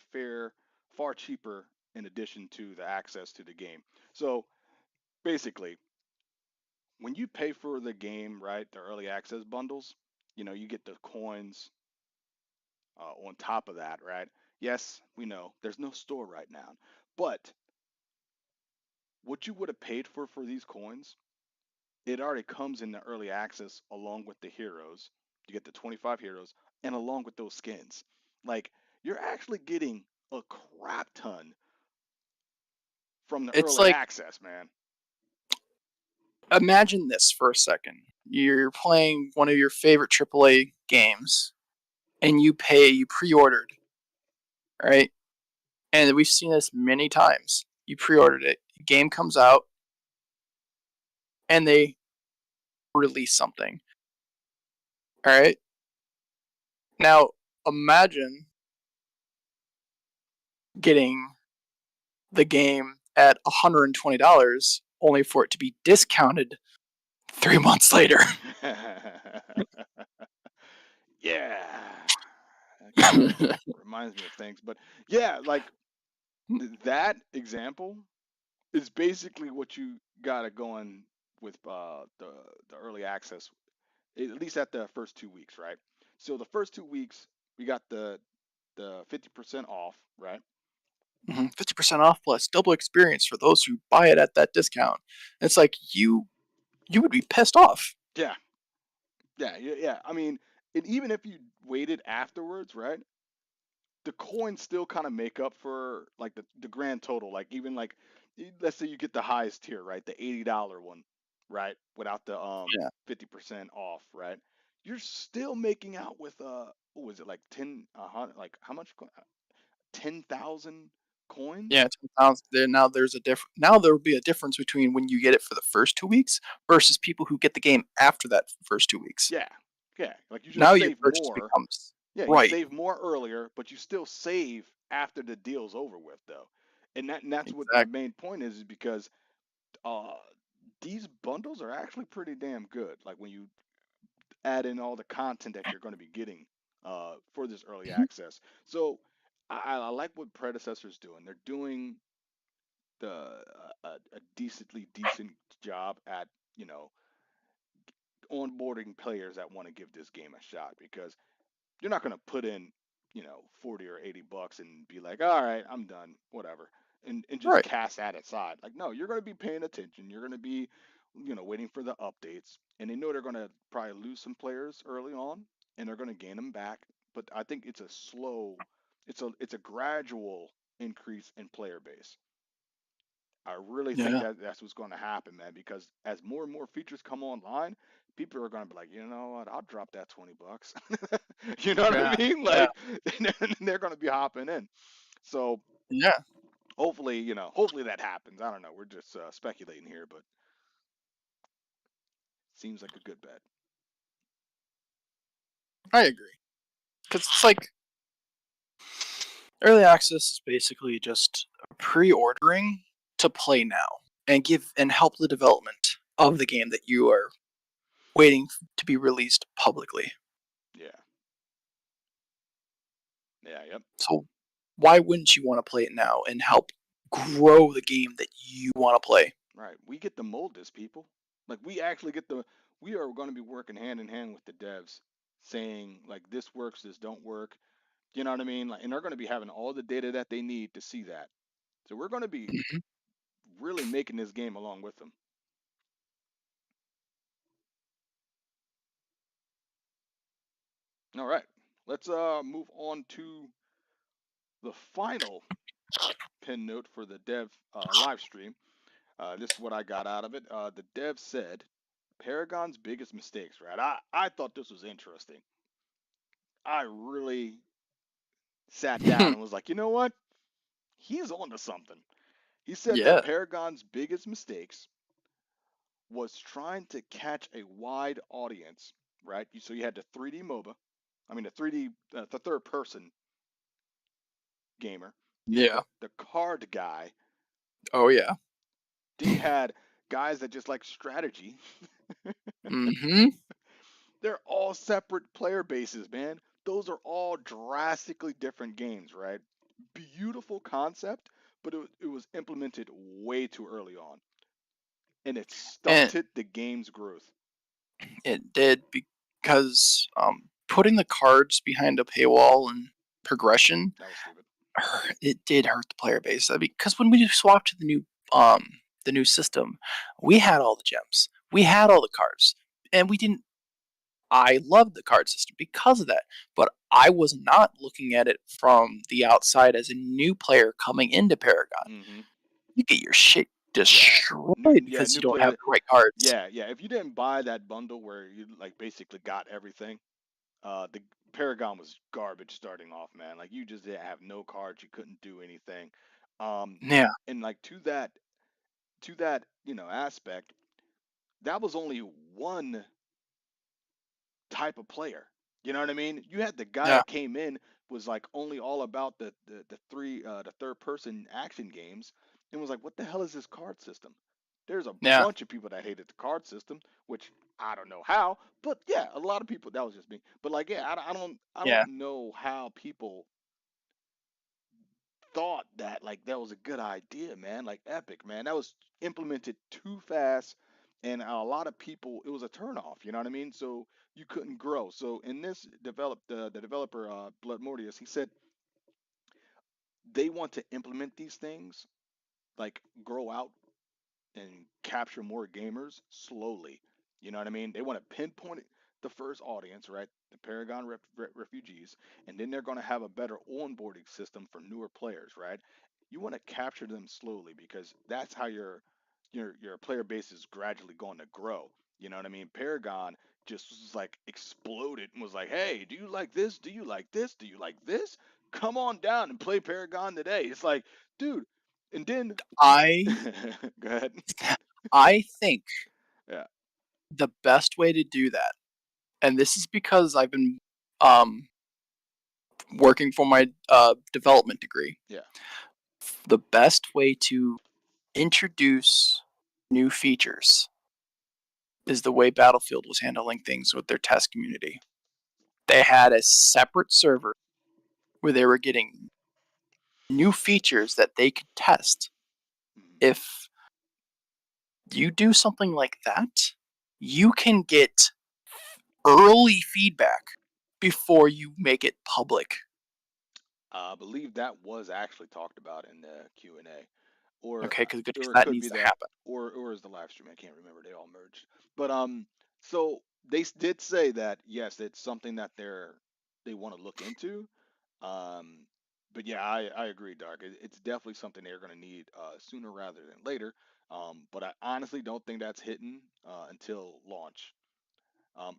far cheaper in addition to the access to the game. So basically, when you pay for the game, right, the early access bundles, you get the coins on top of that, right? Yes, we know there's no store right now, but what you would have paid for these coins, it already comes in the early access along with the heroes. You get the 25 heroes and along with those skins. Like you're actually getting a crap ton from the It's early like, access, man. imagine this for a second. You're playing one of your favorite AAA games, and you pre-ordered, right? And we've seen this many times. You pre-ordered it, game comes out, and they release something. All right. Now imagine getting the game at $120, only for it to be discounted 3 months later. Yeah. That kind of reminds me of things, but yeah, like that example is basically what you got it going with the early access, at least at the first 2 weeks, right? So the first 2 weeks we got the 50% off, right? 50% off plus double experience for those who buy it at that discount. It's like you would be pissed off. Yeah, yeah. I mean, and even if you waited afterwards, right? The coins still kind of make up for like the grand total. Like even like let's say you get the highest tier, right? The $80 one, right? Without the Yeah, 50% off, right? You're still making out with what was it like 10 like how much 10,000 yeah. coins? 10,000. Now there's a different. Now there will be a difference between when you get it for the first 2 weeks versus people who get the game after that first 2 weeks. Yeah. Yeah, like you Now just your save purchase more. becomes Yeah, you right. save more earlier, but you still save after the deal's over with though. And that's what the Exactly. main point is because uh these bundles are actually pretty damn good. Like when you add in all the content that you're going to be getting for this early Mhm. access. So I like what predecessor's doing. They're doing a decently decent job at you know onboarding players that want to give this game a shot because you're not going to put in 40 or 80 bucks and be like, all right, I'm done, whatever, and just Right. cast that aside. Like, no, you're going to be paying attention. You're going to be waiting for the updates, and they know they're going to probably lose some players early on, and they're going to gain them back. But I think it's a gradual increase in player base. I really think Yeah. that's what's going to happen, man. Because as more and more features come online, people are going to be like, you know what? I'll drop that $20. You know what Yeah. I mean? Yeah. Like, and they're going to be hopping in. So Yeah. hopefully, hopefully that happens. I don't know. We're just speculating here, but seems like a good bet. I agree. Because it's like early access is basically just pre-ordering to play now and give and help the development of the game that you are waiting to be released publicly. Yeah. Yeah. Yep. So why wouldn't you want to play it now and help grow the game that you want to play? Right. We get to mold this, people. Like we actually get the. We are going to be working hand in hand with the devs, saying like this works, this don't work. You know what I mean? Like, and they're going to be having all the data that they need to see that. So we're going to be Mhm. really making this game along with them. All right, let's move on to the final pin note for the dev live stream. This is what I got out of it. The dev said Paragon's biggest mistakes. Right? I thought this was interesting. I really sat down and was like, you know what? He's onto something. He said that Yeah. Paragon's biggest mistakes was trying to catch a wide audience, right? So you had the 3D MOBA, I mean the 3D, the third person gamer. You had Yeah. the card guy. Oh yeah. Then you had guys that just like strategy. Mhm. They're all separate player bases, man. Those are all drastically different games, right? Beautiful concept, but it was implemented way too early on. and it And stunted the game's growth. it did, because putting the cards behind a paywall and progression, That was stupid. it did hurt the player base. I mean, because when we swapped to the new system, we had all the gems, we had all the cards, and we didn't. I loved the card system because of that, but I was not looking at it from the outside as a new player coming into Paragon. Mm-hmm. You get your shit destroyed Yeah, because new you don't have player. the right cards. Yeah, yeah. If you didn't buy that bundle where you like basically got everything, the Paragon was garbage starting off, man. Like you just didn't have no cards, you couldn't do anything. Um, Yeah, and like to that aspect, that was only one type of player. You know what I mean? You had the guy yeah, that came in was like only all about the third person action games and was like, what the hell is this card system? There's a yeah, bunch of people that hated the card system, which I don't know how, but yeah, a lot of people. That was just me. But like, yeah, I yeah, don't know how people thought that like that was a good idea, man. Like Epic, man, that was implemented too fast, and a lot of people it was a turnoff. You know what I mean? So you couldn't grow. So in this the developer Blood Mortius, he said they want to implement these things like grow out and capture more gamers slowly. You know what I mean? They want to pinpoint the first audience, right? The Paragon refugees, and then they're going to have a better onboarding system for newer players, right? You want to capture them slowly because that's how your player base is gradually going to grow. You know what I mean? Paragon just was like exploded and was like, "Hey, do you like this? Do you like this? Do you like this? Come on down and play Paragon today." It's like, dude, and then I go ahead. I think Yeah, the best way to do that, and this is because I've been um, working for my development degree, yeah. the best way to introduce new features is the way Battlefield was handling things with their test community. They had a separate server where they were getting new features that they could test. Mhm. If you do something like that, you can get early feedback before you make it public. I believe that was actually talked about in the Q&A, or Okay, because or it that could needs be to that, happen. or is the live stream? I can't remember. They all merged. But so they did say that yes, it's something that they want to look into. Um, but yeah, I agree, Dark. It's definitely something they're going to need sooner rather than later. But I honestly don't think that's hitting until launch.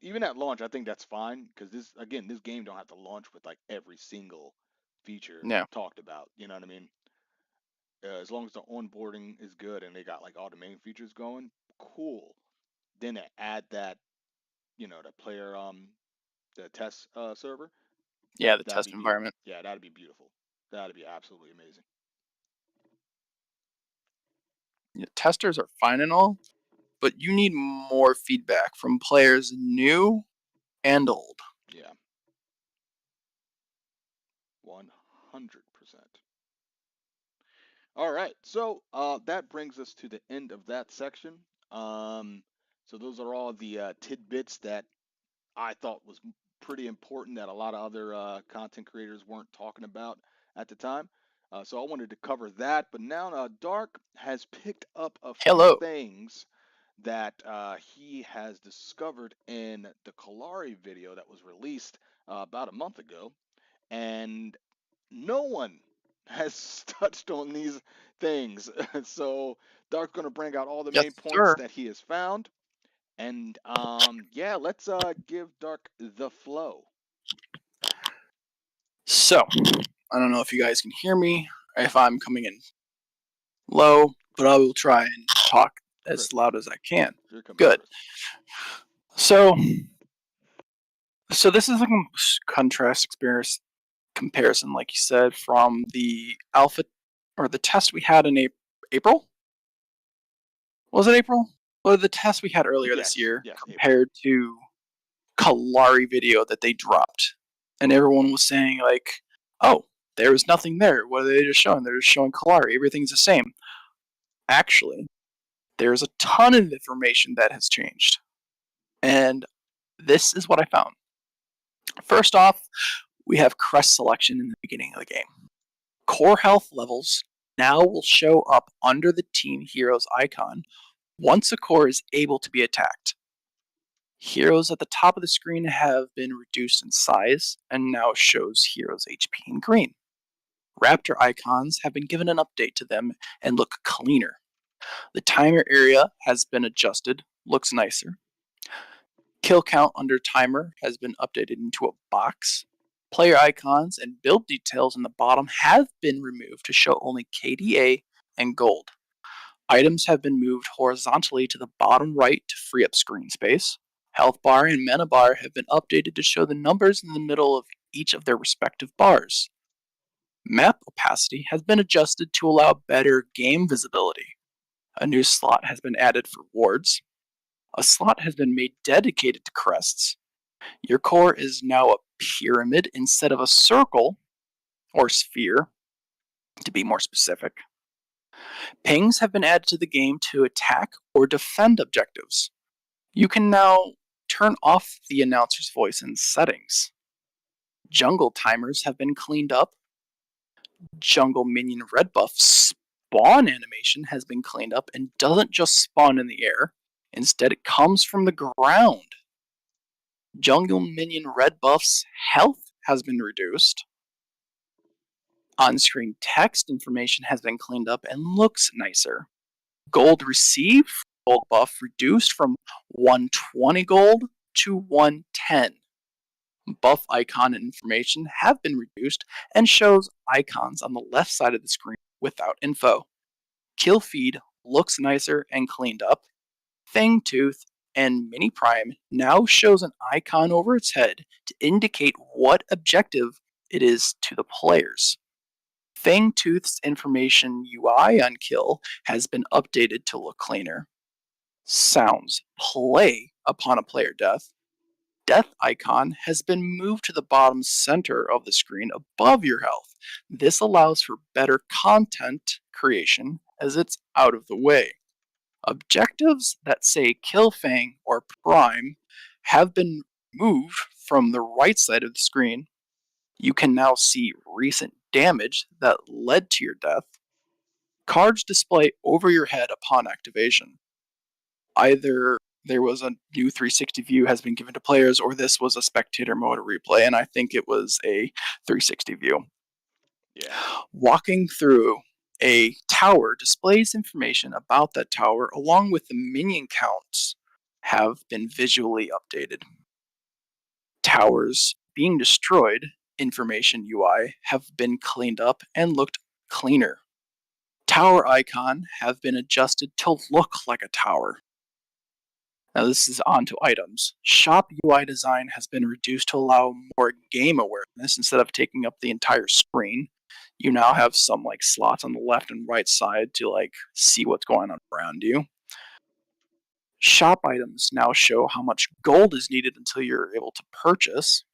Even at launch, I think that's fine because this game don't have to launch with like every single feature Yeah, talked about. You know what I mean? As long as the onboarding is good and they got like all the main features going, cool. Then they add that, the player, the test server. yeah, the That'd test be beautiful. environment. Yeah, that'd be beautiful. That'd be absolutely amazing. Yeah, testers are fine and all, but you need more feedback from players new and old. Yeah, 100%. All right, so that brings us to the end of that section. Um, so those are all the tidbits that I thought was pretty important that a lot of other content creators weren't talking about at the time. So I wanted to cover that, but now Dark has picked up a few Hello. things that he has discovered in the Kalari video that was released about a month ago, and no one has touched on these things. So Dark's going to bring out all the Yes, main points sir. that he has found, and yeah, let's give Dark the flow. So, I don't know if you guys can hear me, or if I'm coming in low, but I will try and talk as Crisp. loud as I can. You're coming in Good. crisp. So, this is a contrast experience comparison, like you said, from the alpha or the test we had in April. Was it April? Or the test we had earlier this Yes, year yes, April. compared to Kalari video that they dropped, and everyone was saying like, "Oh, there was nothing there. What are they just showing? They're just showing Kalari. Everything's the same." Actually, There's a ton of information that has changed. And this is what I found. First off, we have crest selection in the beginning of the game. Core health levels now will show up under the team hero's icon once a core is able to be attacked. Heroes at the top of the screen have been reduced in size and now shows heroes HP in green. Raptor icons have been given an update to them and look cleaner. The timer area has been adjusted, looks nicer. Kill count under timer has been updated into a box. Player icons and build details in the bottom have been removed to show only KDA and gold. Items have been moved horizontally to the bottom right to free up screen space. Health bar and mana bar have been updated to show the numbers in the middle of each of their respective bars. Map opacity has been adjusted to allow better game visibility. A new slot has been added for wards. A slot has been made dedicated to crests. Your core is now a pyramid instead of a circle or sphere, to be more specific. Pings have been added to the game to attack or defend objectives. You can now turn off the announcer's voice in settings. Jungle timers have been cleaned up. Jungle minion red buff spawn animation has been cleaned up and doesn't just spawn in the air. Instead, it comes from the ground. Jungle minion red buff's health has been reduced. On-screen text information has been cleaned up and looks nicer. Gold received gold buff reduced from 120 gold to 110. Buff icon information have been reduced and shows icons on the left side of the screen without info. Kill feed looks nicer and cleaned up. Fangtooth and Mini Prime now shows an icon over its head to indicate what objective it is to the players. Fangtooth's information UI on kill has been updated to look cleaner. Sounds play upon a player death. Death icon has been moved to the bottom center of the screen above your health. This allows for better content creation as it's out of the way. Objectives that say Kill Fang or Prime have been moved from the right side of the screen. You can now see recent damage that led to your death. Cards display over your head upon activation. Either there was a new 360 view has been given to players, or this was a spectator mode replay, and I think it was a 360 view. Yeah. Walking through a tower displays information about that tower along with the minion counts have been visually updated. Towers being destroyed information UI have been cleaned up and looked cleaner. Tower icon have been adjusted to look like a tower. Now this is on to items. Shop UI design has been reduced to allow more game awareness instead of taking up the entire screen. You now have some like slots on the left and right side to like see what's going on around you. Shop items now show how much gold is needed until you're able to purchase.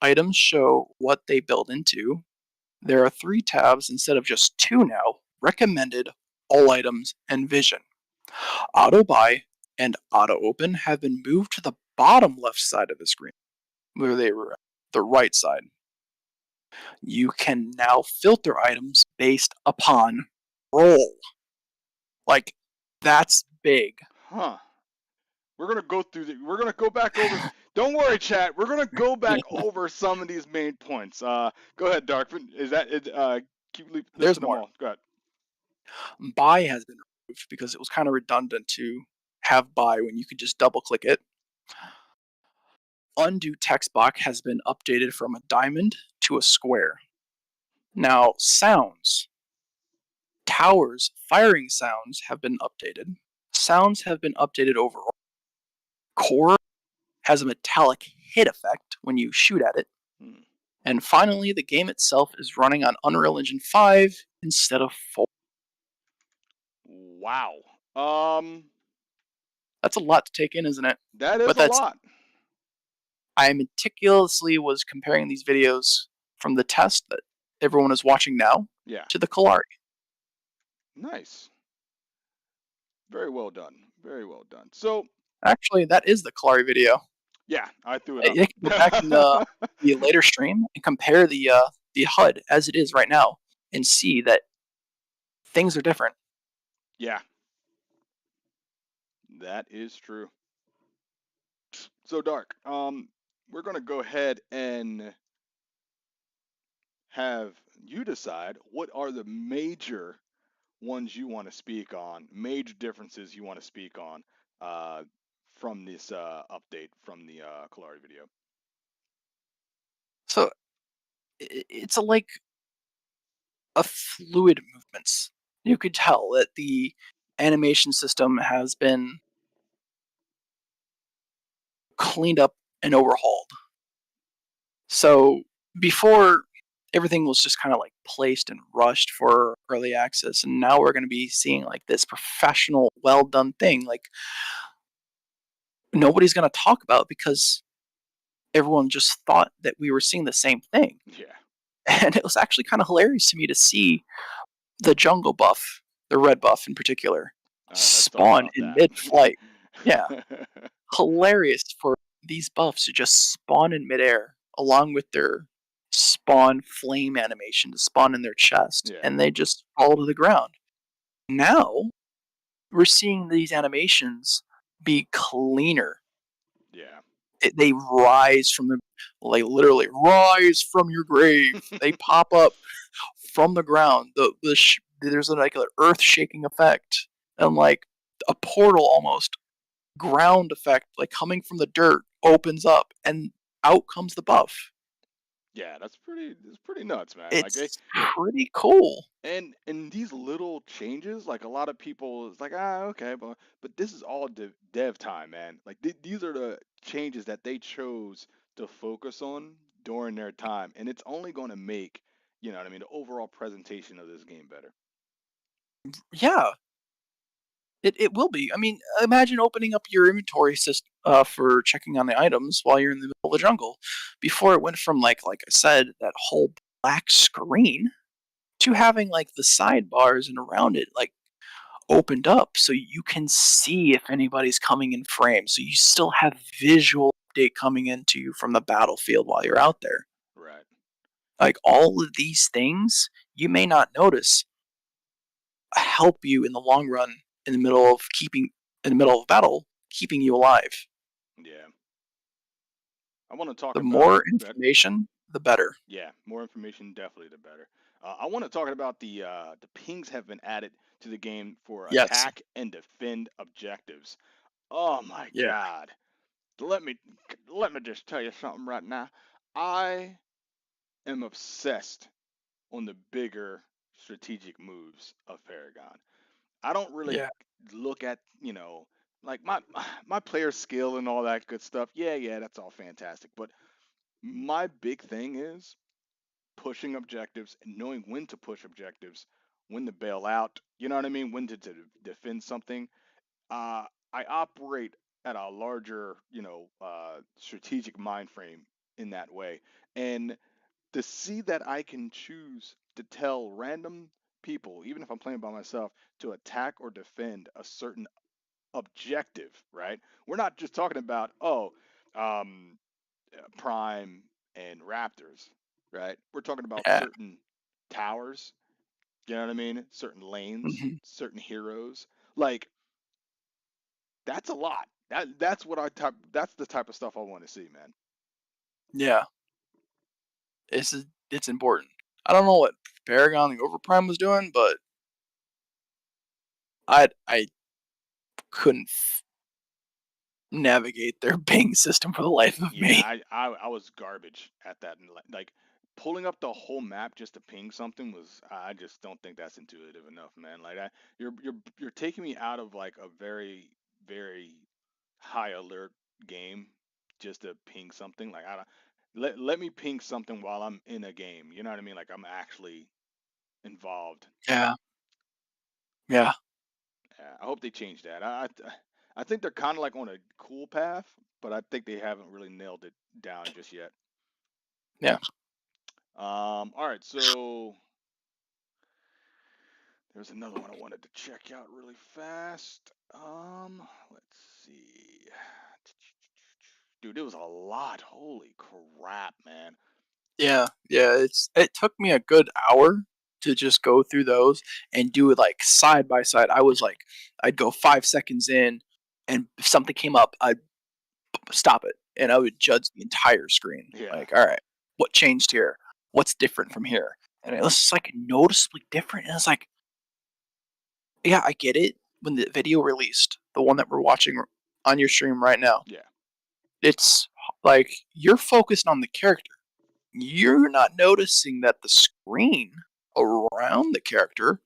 Items show what they build into. There are 3 tabs instead of just 2 now. Recommended, all items, and vision. Auto buy and auto open have been moved to the bottom left side of the screen, where they were the right side. You can now filter items based upon role. Like, that's big. Huh. We're gonna go through we're gonna go back over. Don't worry, chat. We're gonna go back over some of these main points. Go ahead, Dark. Is that it? There's them more. all. Go ahead. Buy has been removed because it was kind of redundant to have buy when you could just double click it. Undo text box has been updated from a diamond to a square. Now, sounds. Towers firing sounds have been updated. Sounds have been updated overall. Core has a metallic hit effect when you shoot at it. And finally, the game itself is running on Unreal Engine 5 instead of 4. Wow. That's a lot to take in, isn't it? That is But a that's- lot. I meticulously was comparing these videos from the test that everyone is watching now Yeah. to the Kalari. Nice. Very well done. Very well done. So Actually, that is the Kalari video. yeah, I threw it up. You can go back in the later stream and compare the HUD as it is right now and see that things are different. Yeah, that is true. So Dark, we're gonna go ahead and have you decide what are the major ones you want to speak on, major differences you want to speak on uh, from this update from the Kalari video. So it's like a fluid movements. You could tell that the animation system has been cleaned up and overhauled. So before everything was just kind of like placed and rushed for early access, and now we're going to be seeing like this professional, well done thing. Like nobody's going to talk about because everyone just thought that we were seeing the same thing, Yeah, and it was actually kind of hilarious to me to see the jungle buff, the red buff in particular, let's talk spawn about in that. mid-flight. Yeah, hilarious for these buffs to just spawn in midair along with their spawn flame animation to spawn in their chest, Yeah, and they just fall to the ground. Now we're seeing these animations be cleaner. yeah, They rise from the, like literally rise from your grave. They pop up from the ground. There's like an earth shaking effect and like a portal almost ground effect, like coming from the dirt, opens up and out comes the buff. yeah. That's pretty nuts, man. Like they It's pretty cool. and these little changes, like a lot of people, it's like okay, but this is all dev time, man. Like these are the changes that they chose to focus on during their time, and it's only going to make what I mean the overall presentation of this game better. Yeah, it will be. I mean, imagine opening up your inventory system for checking on the items while you're in the middle of the jungle. Before it went from like I said, that whole black screen to having like the sidebars and around it like opened up so you can see if anybody's coming in frame. So you still have visual update coming into you from the battlefield while you're out there. Right. Like all of these things you may not notice help you in the long run in the middle of battle, keeping you alive. Yeah. I want to talk The about more that. information, the better. Yeah, more information, definitely the better. I want to talk about the pings have been added to the game for Yes. attack and defend objectives. Oh my Yeah. God. Let me let me just tell you something right now. I am obsessed on the bigger strategic moves of Paragon. I don't really Yeah. look at, like my player skill and all that good stuff. Yeah, yeah, that's all fantastic. But my big thing is pushing objectives and knowing when to push objectives, when to bail out, you know what I mean? When to defend something. I operate at a larger, strategic mind frame in that way. And to see that I can choose to tell random people, even if I'm playing by myself, to attack or defend a certain objective, right? We're not just talking about, um, Prime and Raptors, right? We're talking about Yeah. certain towers, you know what I mean? Certain lanes, Hmm. certain heroes. Like that's a lot. That's the type of stuff I want to see, man. Yeah. It's important. I don't know what Paragon the Overprime was doing, but I couldn't navigate their ping system for the life of Yeah, me. I was garbage at that. And like pulling up the whole map just to ping something was I just don't think that's intuitive enough, man. Like you're taking me out of like a very very high alert game just to ping something. Like I don't let me ping something while I'm in a game. You know what I mean? Like I'm actually involved. Yeah. Yeah. Yeah, I hope they change that. I think they're kind of like on a cool path, but I think they haven't really nailed it down just yet. Yeah. All right, so There's another one I wanted to check out really fast. Let's see. Dude, it was a lot. Holy crap, man. Yeah, it took me a good hour to just go through those and do it like side by side. I'd go 5 seconds in, and if something came up, I'd stop it and I would judge the entire screen. Yeah. Like, all right, what changed here? What's different from here? And it was just like noticeably different. And it's like, yeah, I get it. When the video released, the one that we're watching on your stream right now, Yeah. it's like you're focused on the character. You're not noticing that the screen around the character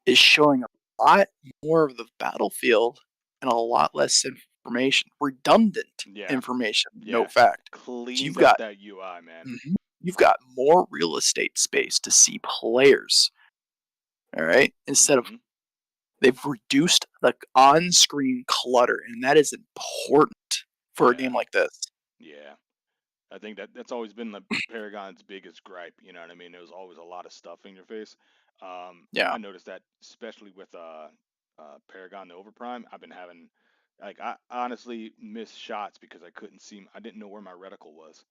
is showing a lot more of the battlefield and a lot less information, redundant Yeah. information. Yeah. No fact. So Cleaned up that UI, man. you've got more real estate space to see players. All right, instead of Hmm. they've reduced the on-screen clutter, and that is important for a Yeah. game like this. Yeah. I think that's always been the Paragon's biggest gripe. You know what I mean? There was always a lot of stuff in your face. Yeah, I noticed that especially with Paragon the Overprime. I've been having like I honestly missed shots because I couldn't see. I didn't know where my reticle was.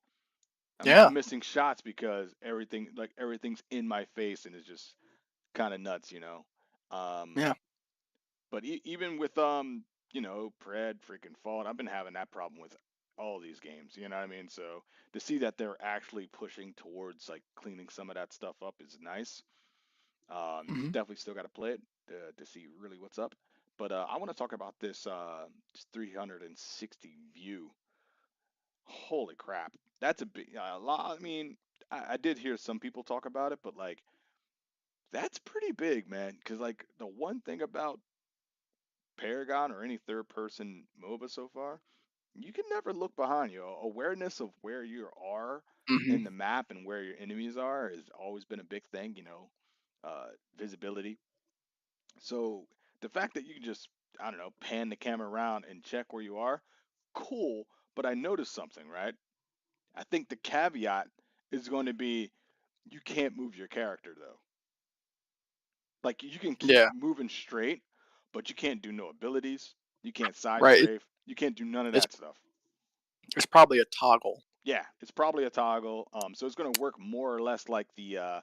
I'm yeah, missing shots because everything's in my face and it's just kind of nuts, you know. Um, yeah. but even with Pred freaking Fallout, I've been having that problem with all these games. You know what I mean? So to see that they're actually pushing towards like cleaning some of that stuff up is nice. Hmm. Definitely still got to play it to see really what's up. But I want to talk about this 360 view. Holy crap, that's a big a lot. I mean, I did hear some people talk about it, but like that's pretty big, man. Because like the one thing about Paragon or any third person MOBA so far, you can never look behind you. Awareness of where you are Hmm. in the map and where your enemies are has always been a big thing, visibility. So the fact that you can just, I don't know, pan the camera around and check where you are, cool. But I noticed something, right? I think the caveat is going to be you can't move your character though. Like you can keep Yeah, moving straight, but you can't do no abilities. You can't side right. strafe. You can't do none of It's that stuff. it's probably a toggle. Yeah, it's probably a toggle. So it's going to work more or less like the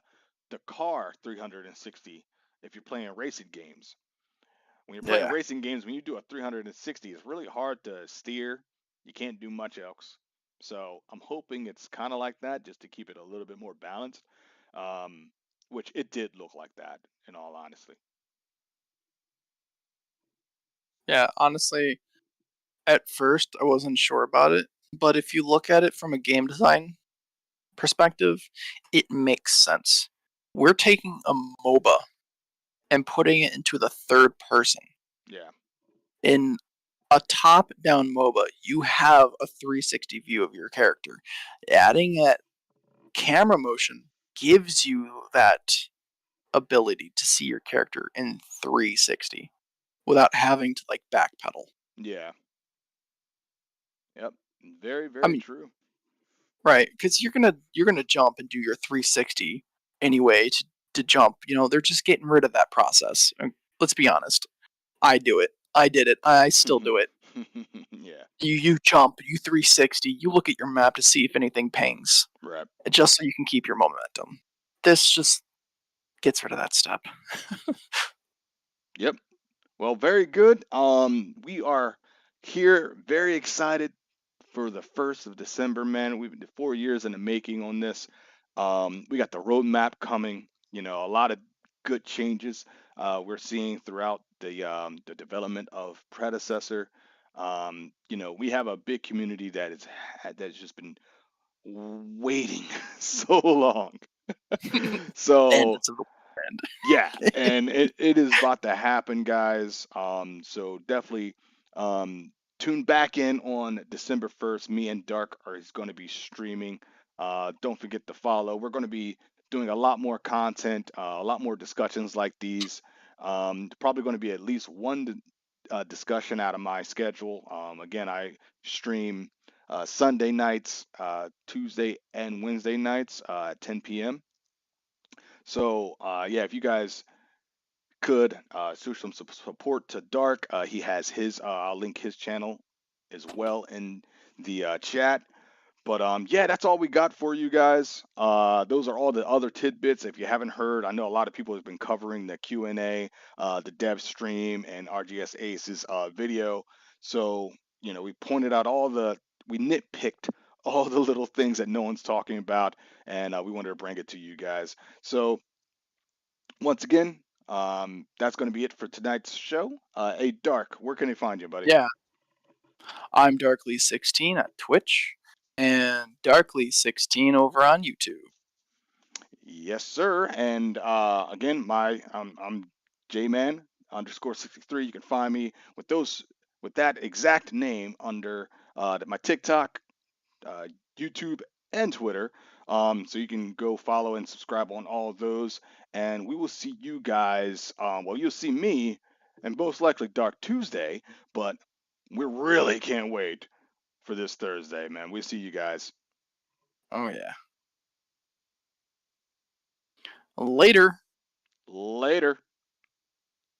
car 360 if you're playing racing games. When you're playing Yeah, racing games, when you do a 360, it's really hard to steer. You can't do much else. So I'm hoping it's kind of like that, just to keep it a little bit more balanced. Um, which it did look like that, in all honesty. yeah. Honestly, at first I wasn't sure about it, but if you look at it from a game design perspective, it makes sense. We're taking a MOBA and putting it into the third person. Yeah, In a top-down MOBA, you have a 360 view of your character. Adding that camera motion gives you that ability to see your character in 360 without having to like backpedal. yeah, yep. Very, I very mean, true. right? Because you're gonna jump and do your 360 anyway to jump. They're just getting rid of that process. Let's be honest. I do it. I did it. I still do it. Yeah, You jump, you 360, you look at your map to see if anything pings, right. just so you can keep your momentum. This just gets rid of that step. Yep. Well, very good. We are here, very excited for the 1st of December, man. We've been 4 years in the making on this. We got the roadmap coming. A lot of good changes we're seeing throughout the development of predecessor. We have a big community that's just been waiting so long. So Bandits of the yeah, Wind. and it is about to happen, guys. So definitely tune back in on December 1st. Me and Dark are is going to be streaming. Don't forget to follow. We're going to be doing a lot more content, a lot more discussions like these. Probably going to be at least one discussion out of my schedule. Again, I stream Sunday nights, Tuesday and Wednesday nights at 10 p.m. So yeah, if you guys could show some support to Dark. He has his. I'll link his channel as well in the chat. But yeah, that's all we got for you guys. Those are all the other tidbits. If you haven't heard, I know a lot of people have been covering the Q&A, the dev stream, and RGS Ace's video. So we pointed out we nitpicked all the little things that no one's talking about, and we wanted to bring it to you guys. So once again, that's going to be it for tonight's show. Hey, Dark, where can they find you, buddy? Yeah, I'm Darkly16 at Twitch and Darkly16 over on YouTube. Yes, sir. And again, I'm Jman underscore 63. You can find me with that exact name under my TikTok, uh, YouTube, and Twitter. So you can go follow and subscribe on all of those. And we will see you guys. Well, you'll see me, and most likely Dark Tuesday. But we really can't wait for this Thursday, man. We'll see you guys Oh yeah. Later. later.